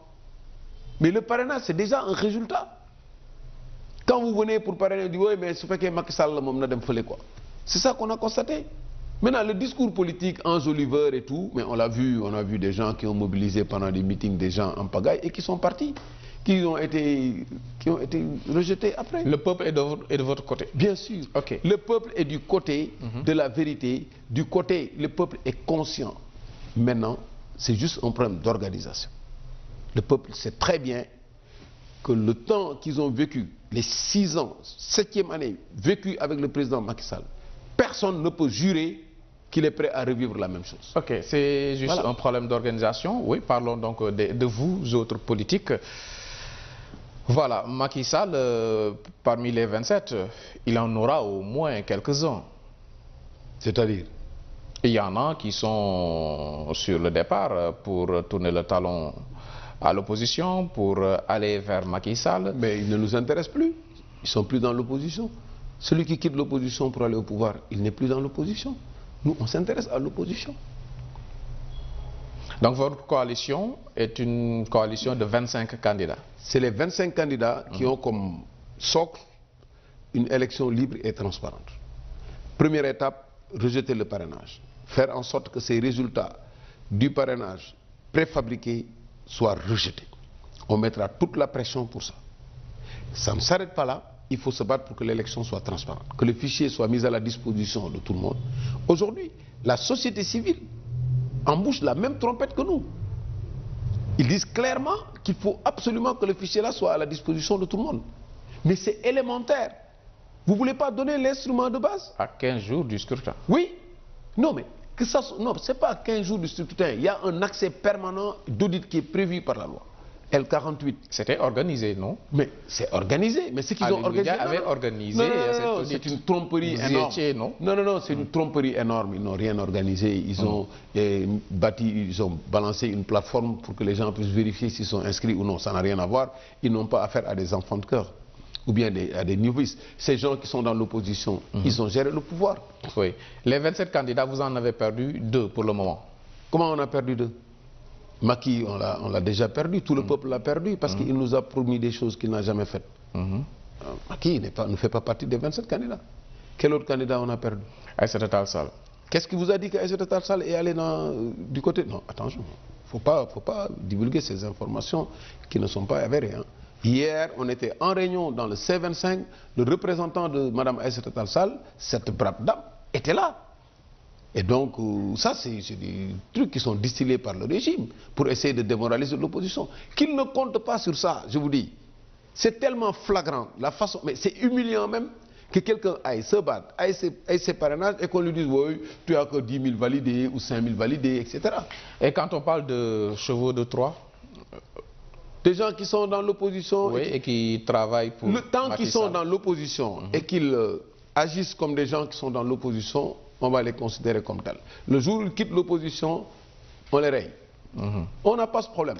Mais le parrainage, c'est déjà un résultat. Quand vous venez pour parrainer, vous dites, oui, mais ce fait que Macky Sall, quoi. C'est ça qu'on a constaté. Maintenant, le discours politique enjoliveur et tout, mais on a vu des gens qui ont mobilisé pendant des meetings, des gens en pagaille et qui sont partis, qui ont été rejetés après. Le peuple est de votre côté? Bien sûr. Okay. Le peuple est du côté de la vérité, du côté, le peuple est conscient. Maintenant, c'est juste un problème d'organisation. Le peuple sait très bien que le temps qu'ils ont vécu, les 6 ans, 7e année, vécu avec le président Macky Sall, personne ne peut jurer qu'il est prêt à revivre la même chose. Ok, c'est juste un problème d'organisation. Oui, parlons donc de vous, autres politiques. Voilà, Macky Sall, parmi les 27, il en aura au moins quelques-uns. C'est-à-dire? Il y en a qui sont sur le départ pour tourner le talon à l'opposition, pour aller vers Macky Sall. Mais ils ne nous intéressent plus. Ils ne sont plus dans l'opposition. Celui qui quitte l'opposition pour aller au pouvoir, il n'est plus dans l'opposition. Nous, on s'intéresse à l'opposition. Donc votre coalition est une coalition de 25 candidats? C'est les 25 candidats qui ont comme socle une élection libre et transparente. Première étape, rejeter le parrainage. Faire en sorte que ces résultats du parrainage préfabriqué soient rejetés. On mettra toute la pression pour ça. Ça ne s'arrête pas là. Il faut se battre pour que l'élection soit transparente, que le fichier soit mis à la disposition de tout le monde. Aujourd'hui, la société civile embouche la même trompette que nous. Ils disent clairement qu'il faut absolument que le fichier-là soit à la disposition de tout le monde. Mais c'est élémentaire. Vous ne voulez pas donner l'instrument de base? À 15 jours du scrutin. Oui. Non, mais que ça, non, ce n'est pas à 15 jours du scrutin. Il y a un accès permanent d'audit qui est prévu par la loi. L48. C'était organisé, non? Mais c'est organisé. Mais ce qu'ils ont organisé. Avait organisé. Non, c'est une tromperie énorme. Non, c'est une tromperie énorme. Ils n'ont rien organisé. Ils ont ils ont balancé une plateforme pour que les gens puissent vérifier s'ils sont inscrits ou non. Ça n'a rien à voir. Ils n'ont pas affaire à des enfants de cœur ou bien à des novices. Ces gens qui sont dans l'opposition, ils ont géré le pouvoir. Oui. Les 27 candidats, vous en avez perdu 2 pour le moment. Comment on a perdu 2? Macky, on l'a déjà perdu, tout le peuple l'a perdu parce qu'il nous a promis des choses qu'il n'a jamais faites. Macky ne fait pas partie des 27 candidats. Quel autre candidat on a perdu? Aïssata Tall Sall. Qu'est-ce qui vous a dit qu'Aïssata Tall Sall est allé du côté? Non, attention, il ne faut pas divulguer ces informations qui ne sont pas avérées. Hein. Hier, on était en réunion dans le C25, le représentant de Mme Aïssata Tall Sall, cette brave dame, était là. Et donc, ça, c'est des trucs qui sont distillés par le régime pour essayer de démoraliser l'opposition. Qu'il ne compte pas sur ça, je vous dis. C'est tellement flagrant, la façon, mais c'est humiliant même que quelqu'un aille se battre, aille ses parrainages et qu'on lui dise, oui, tu as que 10 000 validés ou 5 000 validés, etc. Et quand on parle de chevaux de Troie? Des gens qui sont dans l'opposition. Oui, et qui travaillent pour le temps qu'ils sont dans l'opposition et qu'ils agissent comme des gens qui sont dans l'opposition, on va les considérer comme tels. Le jour où ils quittent l'opposition, on les raye. On n'a pas ce problème.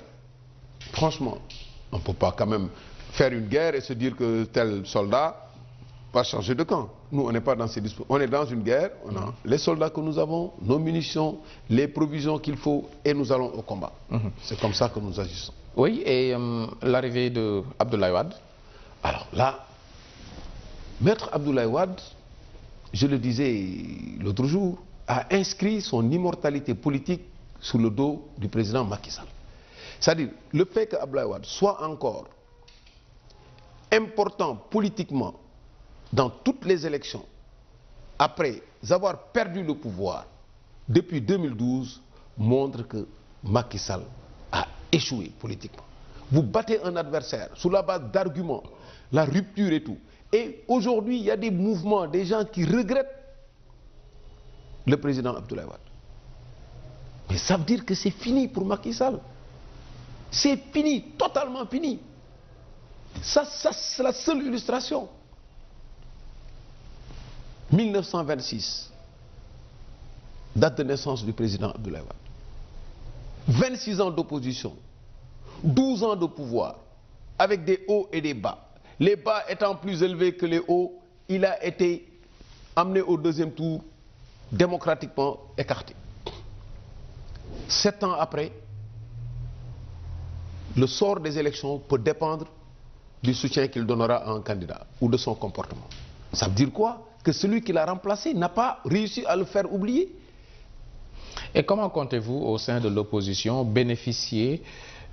Franchement, on ne peut pas quand même faire une guerre et se dire que tel soldat va changer de camp. Nous, on n'est pas dans ces dispositions. On est dans une guerre, on a les soldats que nous avons, nos munitions, les provisions qu'il faut et nous allons au combat. C'est comme ça que nous agissons. Oui, et l'arrivée de Abdoulaye Wade? Alors là, Maître Abdoulaye Wade, je le disais l'autre jour, a inscrit son immortalité politique sous le dos du président Macky Sall. C'est-à-dire, le fait que Abdoulaye Wade soit encore important politiquement dans toutes les élections, après avoir perdu le pouvoir depuis 2012, montre que Macky Sall a échoué politiquement. Vous battez un adversaire sur la base d'arguments, la rupture et tout. Et aujourd'hui, il y a des mouvements, des gens qui regrettent le président Abdoulaye Wade. Mais ça veut dire que c'est fini pour Macky Sall. C'est fini, totalement fini. Ça c'est la seule illustration. 1926, date de naissance du président Abdoulaye Wade. 26 ans d'opposition, 12 ans de pouvoir, avec des hauts et des bas. Les bas étant plus élevés que les hauts, il a été amené au deuxième tour, démocratiquement écarté. 7 ans après, le sort des élections peut dépendre du soutien qu'il donnera à un candidat ou de son comportement. Ça veut dire quoi? Que celui qui l'a remplacé n'a pas réussi à le faire oublier. Et comment comptez-vous, au sein de l'opposition, bénéficier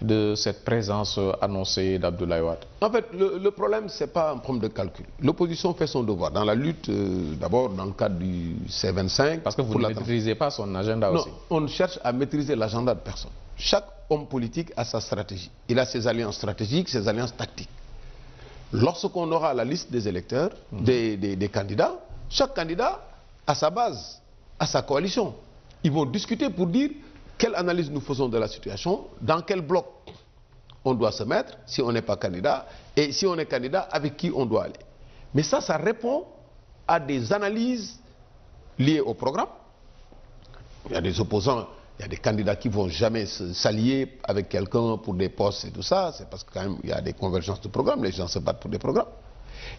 de cette présence annoncée d'Abdoulaye Wade? En fait, le problème, ce n'est pas un problème de calcul. L'opposition fait son devoir. Dans la lutte, d'abord, dans le cadre du C25... Parce que vous ne maîtrisez pas son agenda aussi. Non, on cherche à maîtriser l'agenda de personne. Chaque homme politique a sa stratégie. Il a ses alliances stratégiques, ses alliances tactiques. Lorsqu'on aura la liste des électeurs, des candidats, chaque candidat a sa base, a sa coalition. Ils vont discuter pour dire quelle analyse nous faisons de la situation, dans quel bloc on doit se mettre si on n'est pas candidat, et si on est candidat, avec qui on doit aller. Mais ça répond à des analyses liées au programme. Il y a des opposants, il y a des candidats qui ne vont jamais s'allier avec quelqu'un pour des postes et tout ça. C'est parce que quand même il y a des convergences de programmes, les gens se battent pour des programmes.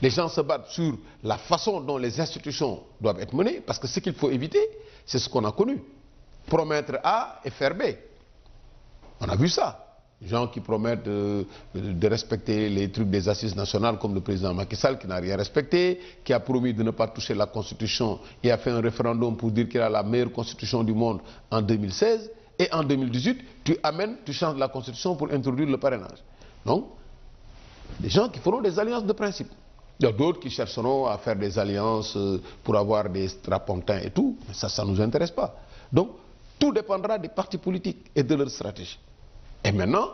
Les gens se battent sur la façon dont les institutions doivent être menées, parce que ce qu'il faut éviter, c'est ce qu'on a connu. Promettre A et faire B. On a vu ça. gens qui promettent de respecter les trucs des assises nationales comme le président Macky Sall qui n'a rien respecté, qui a promis de ne pas toucher la constitution et a fait un référendum pour dire qu'il a la meilleure constitution du monde en 2016 et en 2018 tu changes la constitution pour introduire le parrainage. Donc, des gens qui feront des alliances de principe. Il y a d'autres qui chercheront à faire des alliances pour avoir des strapontins et tout, mais ça ne nous intéresse pas. Donc, tout dépendra des partis politiques et de leur stratégie. Et maintenant,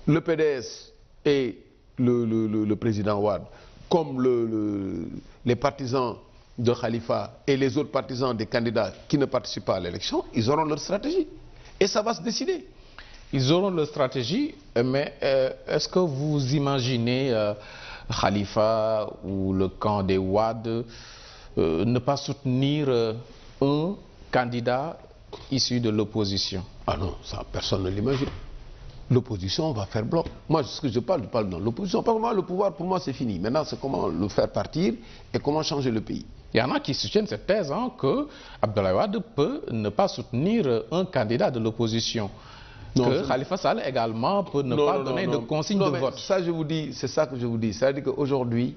le PDS et le président Wade, comme les partisans de Khalifa et les autres partisans des candidats qui ne participent pas à l'élection, ils auront leur stratégie. Et ça va se décider. Ils auront leur stratégie, mais est-ce que vous imaginez Khalifa ou le camp des Wade ne pas soutenir un candidat issu de l'opposition? Ah non, ça personne ne l'imagine. L'opposition va faire bloc. Moi, ce que je parle dans l'opposition. Pas vraiment le pouvoir, pour moi, c'est fini. Maintenant, c'est comment le faire partir et comment changer le pays. Il y en a qui soutiennent cette thèse que Abdoulaye Wade peut ne pas soutenir un candidat de l'opposition. Que Khalifa Sall également peut ne pas donner de consigne de vote. Ça, je vous dis, c'est ça que je vous dis. C'est-à-dire qu'aujourd'hui...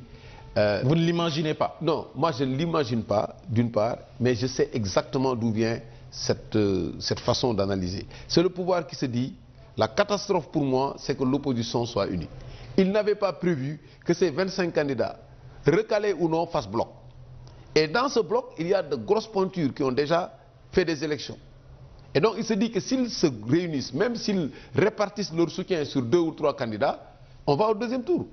vous ne l'imaginez pas? Non, moi, je ne l'imagine pas, d'une part, mais je sais exactement d'où vient cette façon d'analyser. C'est le pouvoir qui se dit, la catastrophe pour moi, c'est que l'opposition soit unie. Il n'avait pas prévu que ces 25 candidats, recalés ou non, fassent bloc. Et dans ce bloc, il y a de grosses pointures qui ont déjà fait des élections. Et donc, il se dit que s'ils se réunissent, même s'ils répartissent leur soutien sur 2 ou 3 candidats, on va au deuxième tour.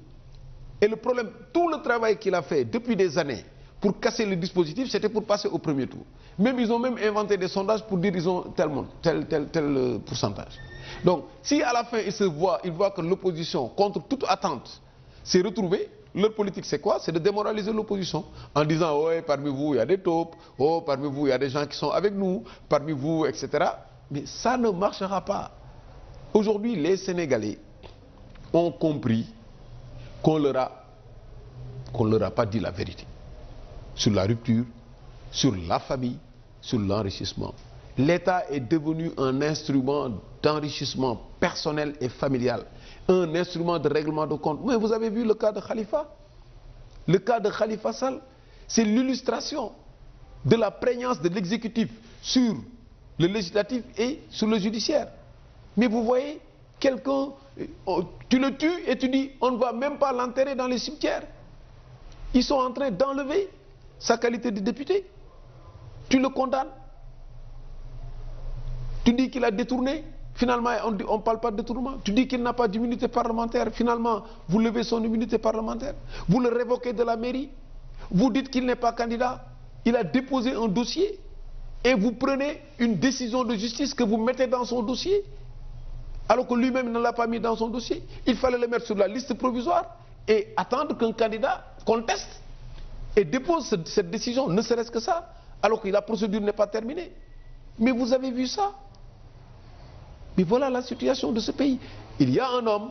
Et le problème, tout le travail qu'il a fait depuis des années pour casser le dispositif, c'était pour passer au premier tour. Même, ils ont même inventé des sondages pour dire qu'ils ont tel pourcentage. Donc, si à la fin, ils voient que l'opposition, contre toute attente, s'est retrouvée, leur politique, c'est quoi? C'est de démoraliser l'opposition en disant, ouais, parmi vous, il y a des taupes, oh, parmi vous, il y a des gens qui sont avec nous, parmi vous, etc. Mais ça ne marchera pas. Aujourd'hui, les Sénégalais ont compris qu'on leur a pas dit la vérité sur la rupture, sur la famille, sur l'enrichissement. L'État est devenu un instrument d'enrichissement personnel et familial, un instrument de règlement de compte. Mais vous avez vu le cas de Khalifa? Le cas de Khalifa Sall, c'est l'illustration de la prégnance de l'exécutif sur le législatif et sur le judiciaire. Mais vous voyez, quelqu'un, tu le tues et tu dis, on ne va même pas l'enterrer dans les cimetières. Ils sont en train d'enlever sa qualité de député. Tu le condamnes. Tu dis qu'il a détourné. Finalement, on ne parle pas de détournement. Tu dis qu'il n'a pas d'immunité parlementaire. Finalement, vous levez son immunité parlementaire. Vous le révoquez de la mairie. Vous dites qu'il n'est pas candidat. Il a déposé un dossier. Et vous prenez une décision de justice que vous mettez dans son dossier. Alors que lui-même ne l'a pas mis dans son dossier. Il fallait le mettre sur la liste provisoire et attendre qu'un candidat conteste et dépose cette décision, ne serait-ce que ça, alors que la procédure n'est pas terminée. Mais vous avez vu ça? Mais voilà la situation de ce pays. Il y a un homme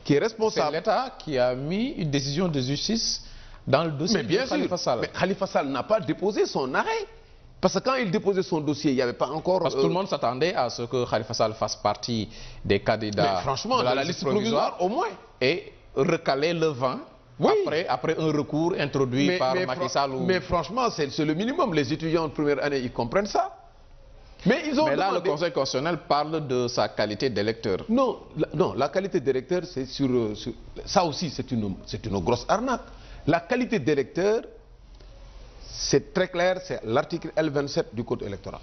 qui est responsable. C'est l'État qui a mis une décision de justice dans le dossier de Khalifa Sall. Mais Khalifa Sall n'a pas déposé son arrêt. Parce que quand il déposait son dossier, il n'y avait pas encore... Parce que tout le monde s'attendait à ce que Khalifa Sall fasse partie des candidats de la liste provisoire, au moins. Et recaler le vent, oui, après un recours introduit par Macky Sall. Mais franchement, c'est le minimum. Les étudiants de première année, ils comprennent ça. Mais là, le Conseil constitutionnel parle de sa qualité d'électeur. Non, la qualité d'électeur, c'est sur... Ça aussi, c'est une grosse arnaque. La qualité d'électeur... C'est très clair, c'est l'article L27 du Code électoral.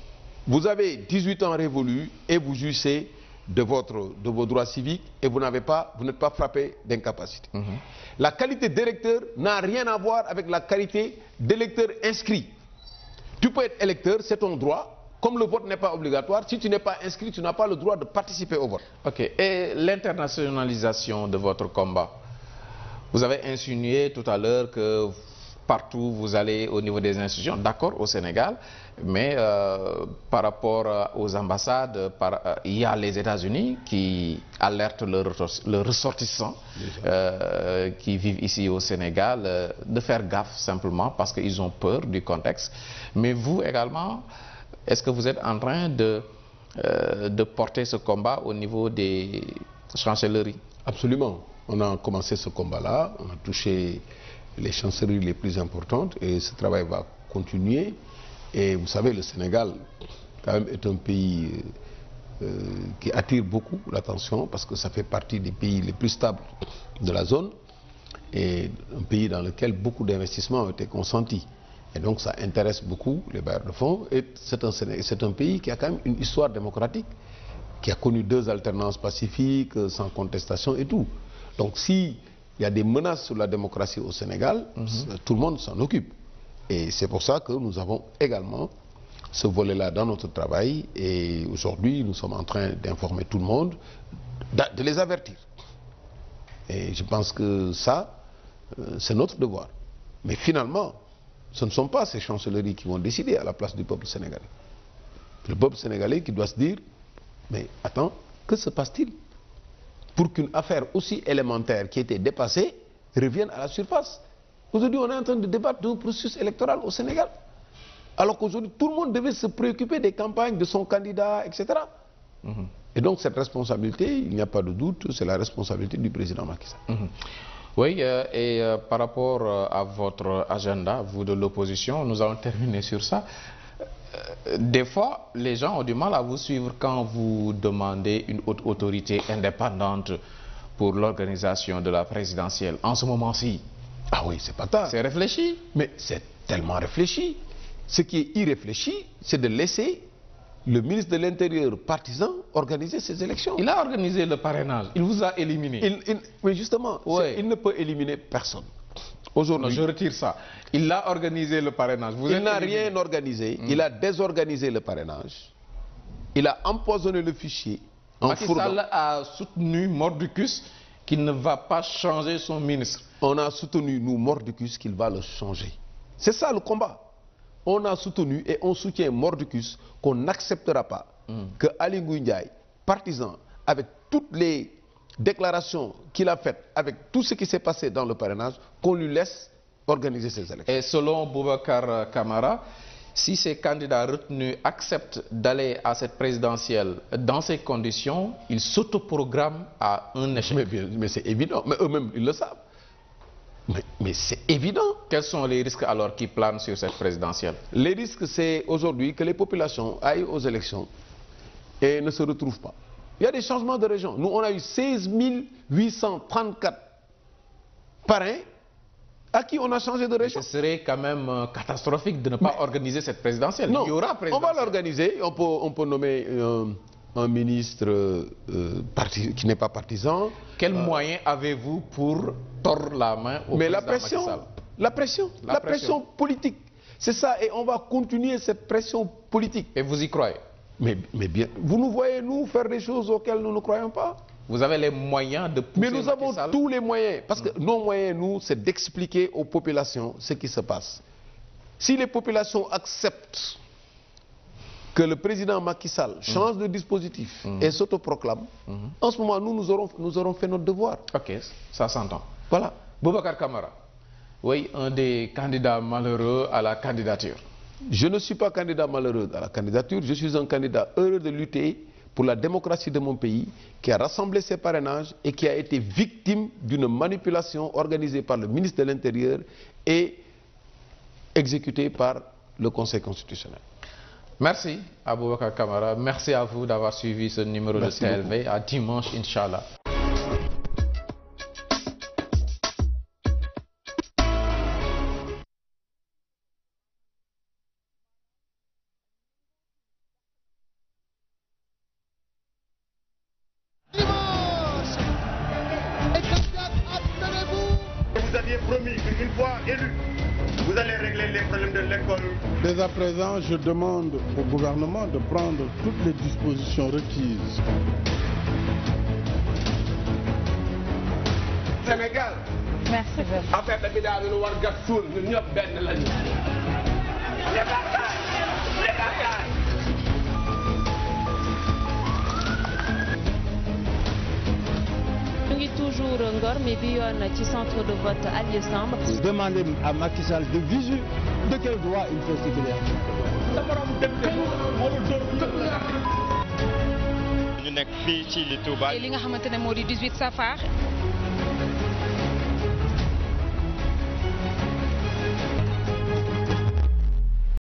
Vous avez 18 ans révolus et vous jouissez de vos droits civiques et vous n'êtes pas frappé d'incapacité. La qualité d'électeur n'a rien à voir avec la qualité d'électeur inscrit. Tu peux être électeur, c'est ton droit. Comme le vote n'est pas obligatoire, si tu n'es pas inscrit, tu n'as pas le droit de participer au vote. Ok. Et l'internationalisation de votre combat? Vous avez insinué tout à l'heure que... Partout, vous allez au niveau des institutions, d'accord, au Sénégal, mais par rapport aux ambassades, il y a les États-Unis qui alertent leurs ressortissants qui vivent ici au Sénégal de faire gaffe simplement parce qu'ils ont peur du contexte. Mais vous également, est-ce que vous êtes en train de porter ce combat au niveau des chancellerie. Absolument. On a commencé ce combat-là, on a touché les chancelleries les plus importantes et ce travail va continuer. Et vous savez, le Sénégal, quand même, est un pays qui attire beaucoup l'attention parce que ça fait partie des pays les plus stables de la zone et un pays dans lequel beaucoup d'investissements ont été consentis. Et donc ça intéresse beaucoup les bailleurs de fonds. Et c'est un pays qui a quand même une histoire démocratique, qui a connu 2 alternances pacifiques, sans contestation et tout. Donc s'il y a des menaces sur la démocratie au Sénégal, tout le monde s'en occupe. Et c'est pour ça que nous avons également ce volet-là dans notre travail. Et aujourd'hui, nous sommes en train d'informer tout le monde, de les avertir. Et je pense que ça, c'est notre devoir. Mais finalement, ce ne sont pas ces chancelleries qui vont décider à la place du peuple sénégalais. Le peuple sénégalais qui doit se dire, mais attends, que se passe-t-il pour qu'une affaire aussi élémentaire qui était dépassée revienne à la surface? Aujourd'hui, on est en train de débattre d'un processus électoral au Sénégal. Alors qu'aujourd'hui, tout le monde devait se préoccuper des campagnes, de son candidat, etc. Et donc, cette responsabilité, il n'y a pas de doute, c'est la responsabilité du président Macky Sall. Oui, et par rapport à votre agenda, vous de l'opposition, nous allons terminer sur ça. Des fois, les gens ont du mal à vous suivre quand vous demandez une haute autorité indépendante pour l'organisation de la présidentielle. En ce moment-ci, ah oui, c'est pas tard. C'est réfléchi. Mais c'est tellement réfléchi. Ce qui est irréfléchi, c'est de laisser le ministre de l'Intérieur partisan organiser ces élections. Il a organisé le parrainage. Il vous a éliminé. Mais justement, il ne peut éliminer personne. Aujourd'hui, je retire ça. Il a organisé le parrainage. Il n'a rien organisé. Il a désorganisé le parrainage. Il a empoisonné le fichier. Macky Sall a soutenu Mordicus qu'il ne va pas changer son ministre. On a soutenu, nous, Mordicus, qu'il va le changer. C'est ça le combat. On a soutenu et on soutient Mordicus qu'on n'acceptera pas que Ali Ngouille Ndiaye, partisan, avec toutes les déclarations qu'il a faites, avec tout ce qui s'est passé dans le parrainage, qu'on lui laisse organiser ces élections. Et selon Boubacar Camara, si ces candidats retenus acceptent d'aller à cette présidentielle dans ces conditions, ils s'autoprogramment à un échec. Mais c'est évident, mais eux-mêmes, ils le savent. Mais c'est évident. Quels sont les risques alors qui planent sur cette présidentielle? Les risques, c'est aujourd'hui que les populations aillent aux élections et ne se retrouvent pas. Il y a des changements de région. Nous, on a eu 16 834 parrains à qui on a changé de région. Ce serait quand même catastrophique de ne pas organiser cette présidentielle. Non, il y aura présidentielle. On va l'organiser. On peut nommer un ministre qui n'est pas partisan. Quels moyens avez-vous pour tordre la main au président Macky Sall? La pression politique. C'est ça, et on va continuer cette pression politique. Et vous y croyez? Mais bien, vous nous voyez, nous, faire des choses auxquelles nous ne croyons pas. Vous avez les moyens de pousser. Mais nous avons tous les moyens, parce que nos moyens, nous, c'est d'expliquer aux populations ce qui se passe. Si les populations acceptent que le président Macky Sall change de dispositif et s'autoproclame, en ce moment, nous aurons fait notre devoir. Ok, ça s'entend. Voilà. Boubacar Camara, oui, un des candidats malheureux à la candidature. Je ne suis pas candidat malheureux à la candidature, je suis un candidat heureux de lutter pour la démocratie de mon pays, qui a rassemblé ses parrainages et qui a été victime d'une manipulation organisée par le ministre de l'Intérieur et exécutée par le Conseil constitutionnel. Merci à Boubacar Camara. Merci à vous d'avoir suivi ce numéro de TLV. À dimanche, Inch'Allah. Vous aviez promis qu'une fois élu, vous allez régler les problèmes de l'école. Dès à présent, je demande au gouvernement de prendre toutes les dispositions requises. Sénégal. Merci beaucoup. Affaire de bida ñu war gas suul ñun ñëpp benn lañu. Ñu ngi toujours Ngor mais bi yoon ci centre de vote Alieu Samb. Demandez à Macky Sall de visu de quel droit il faut circuler. nekk fii ci li Touba. li nga xamante ne moo di 18 safar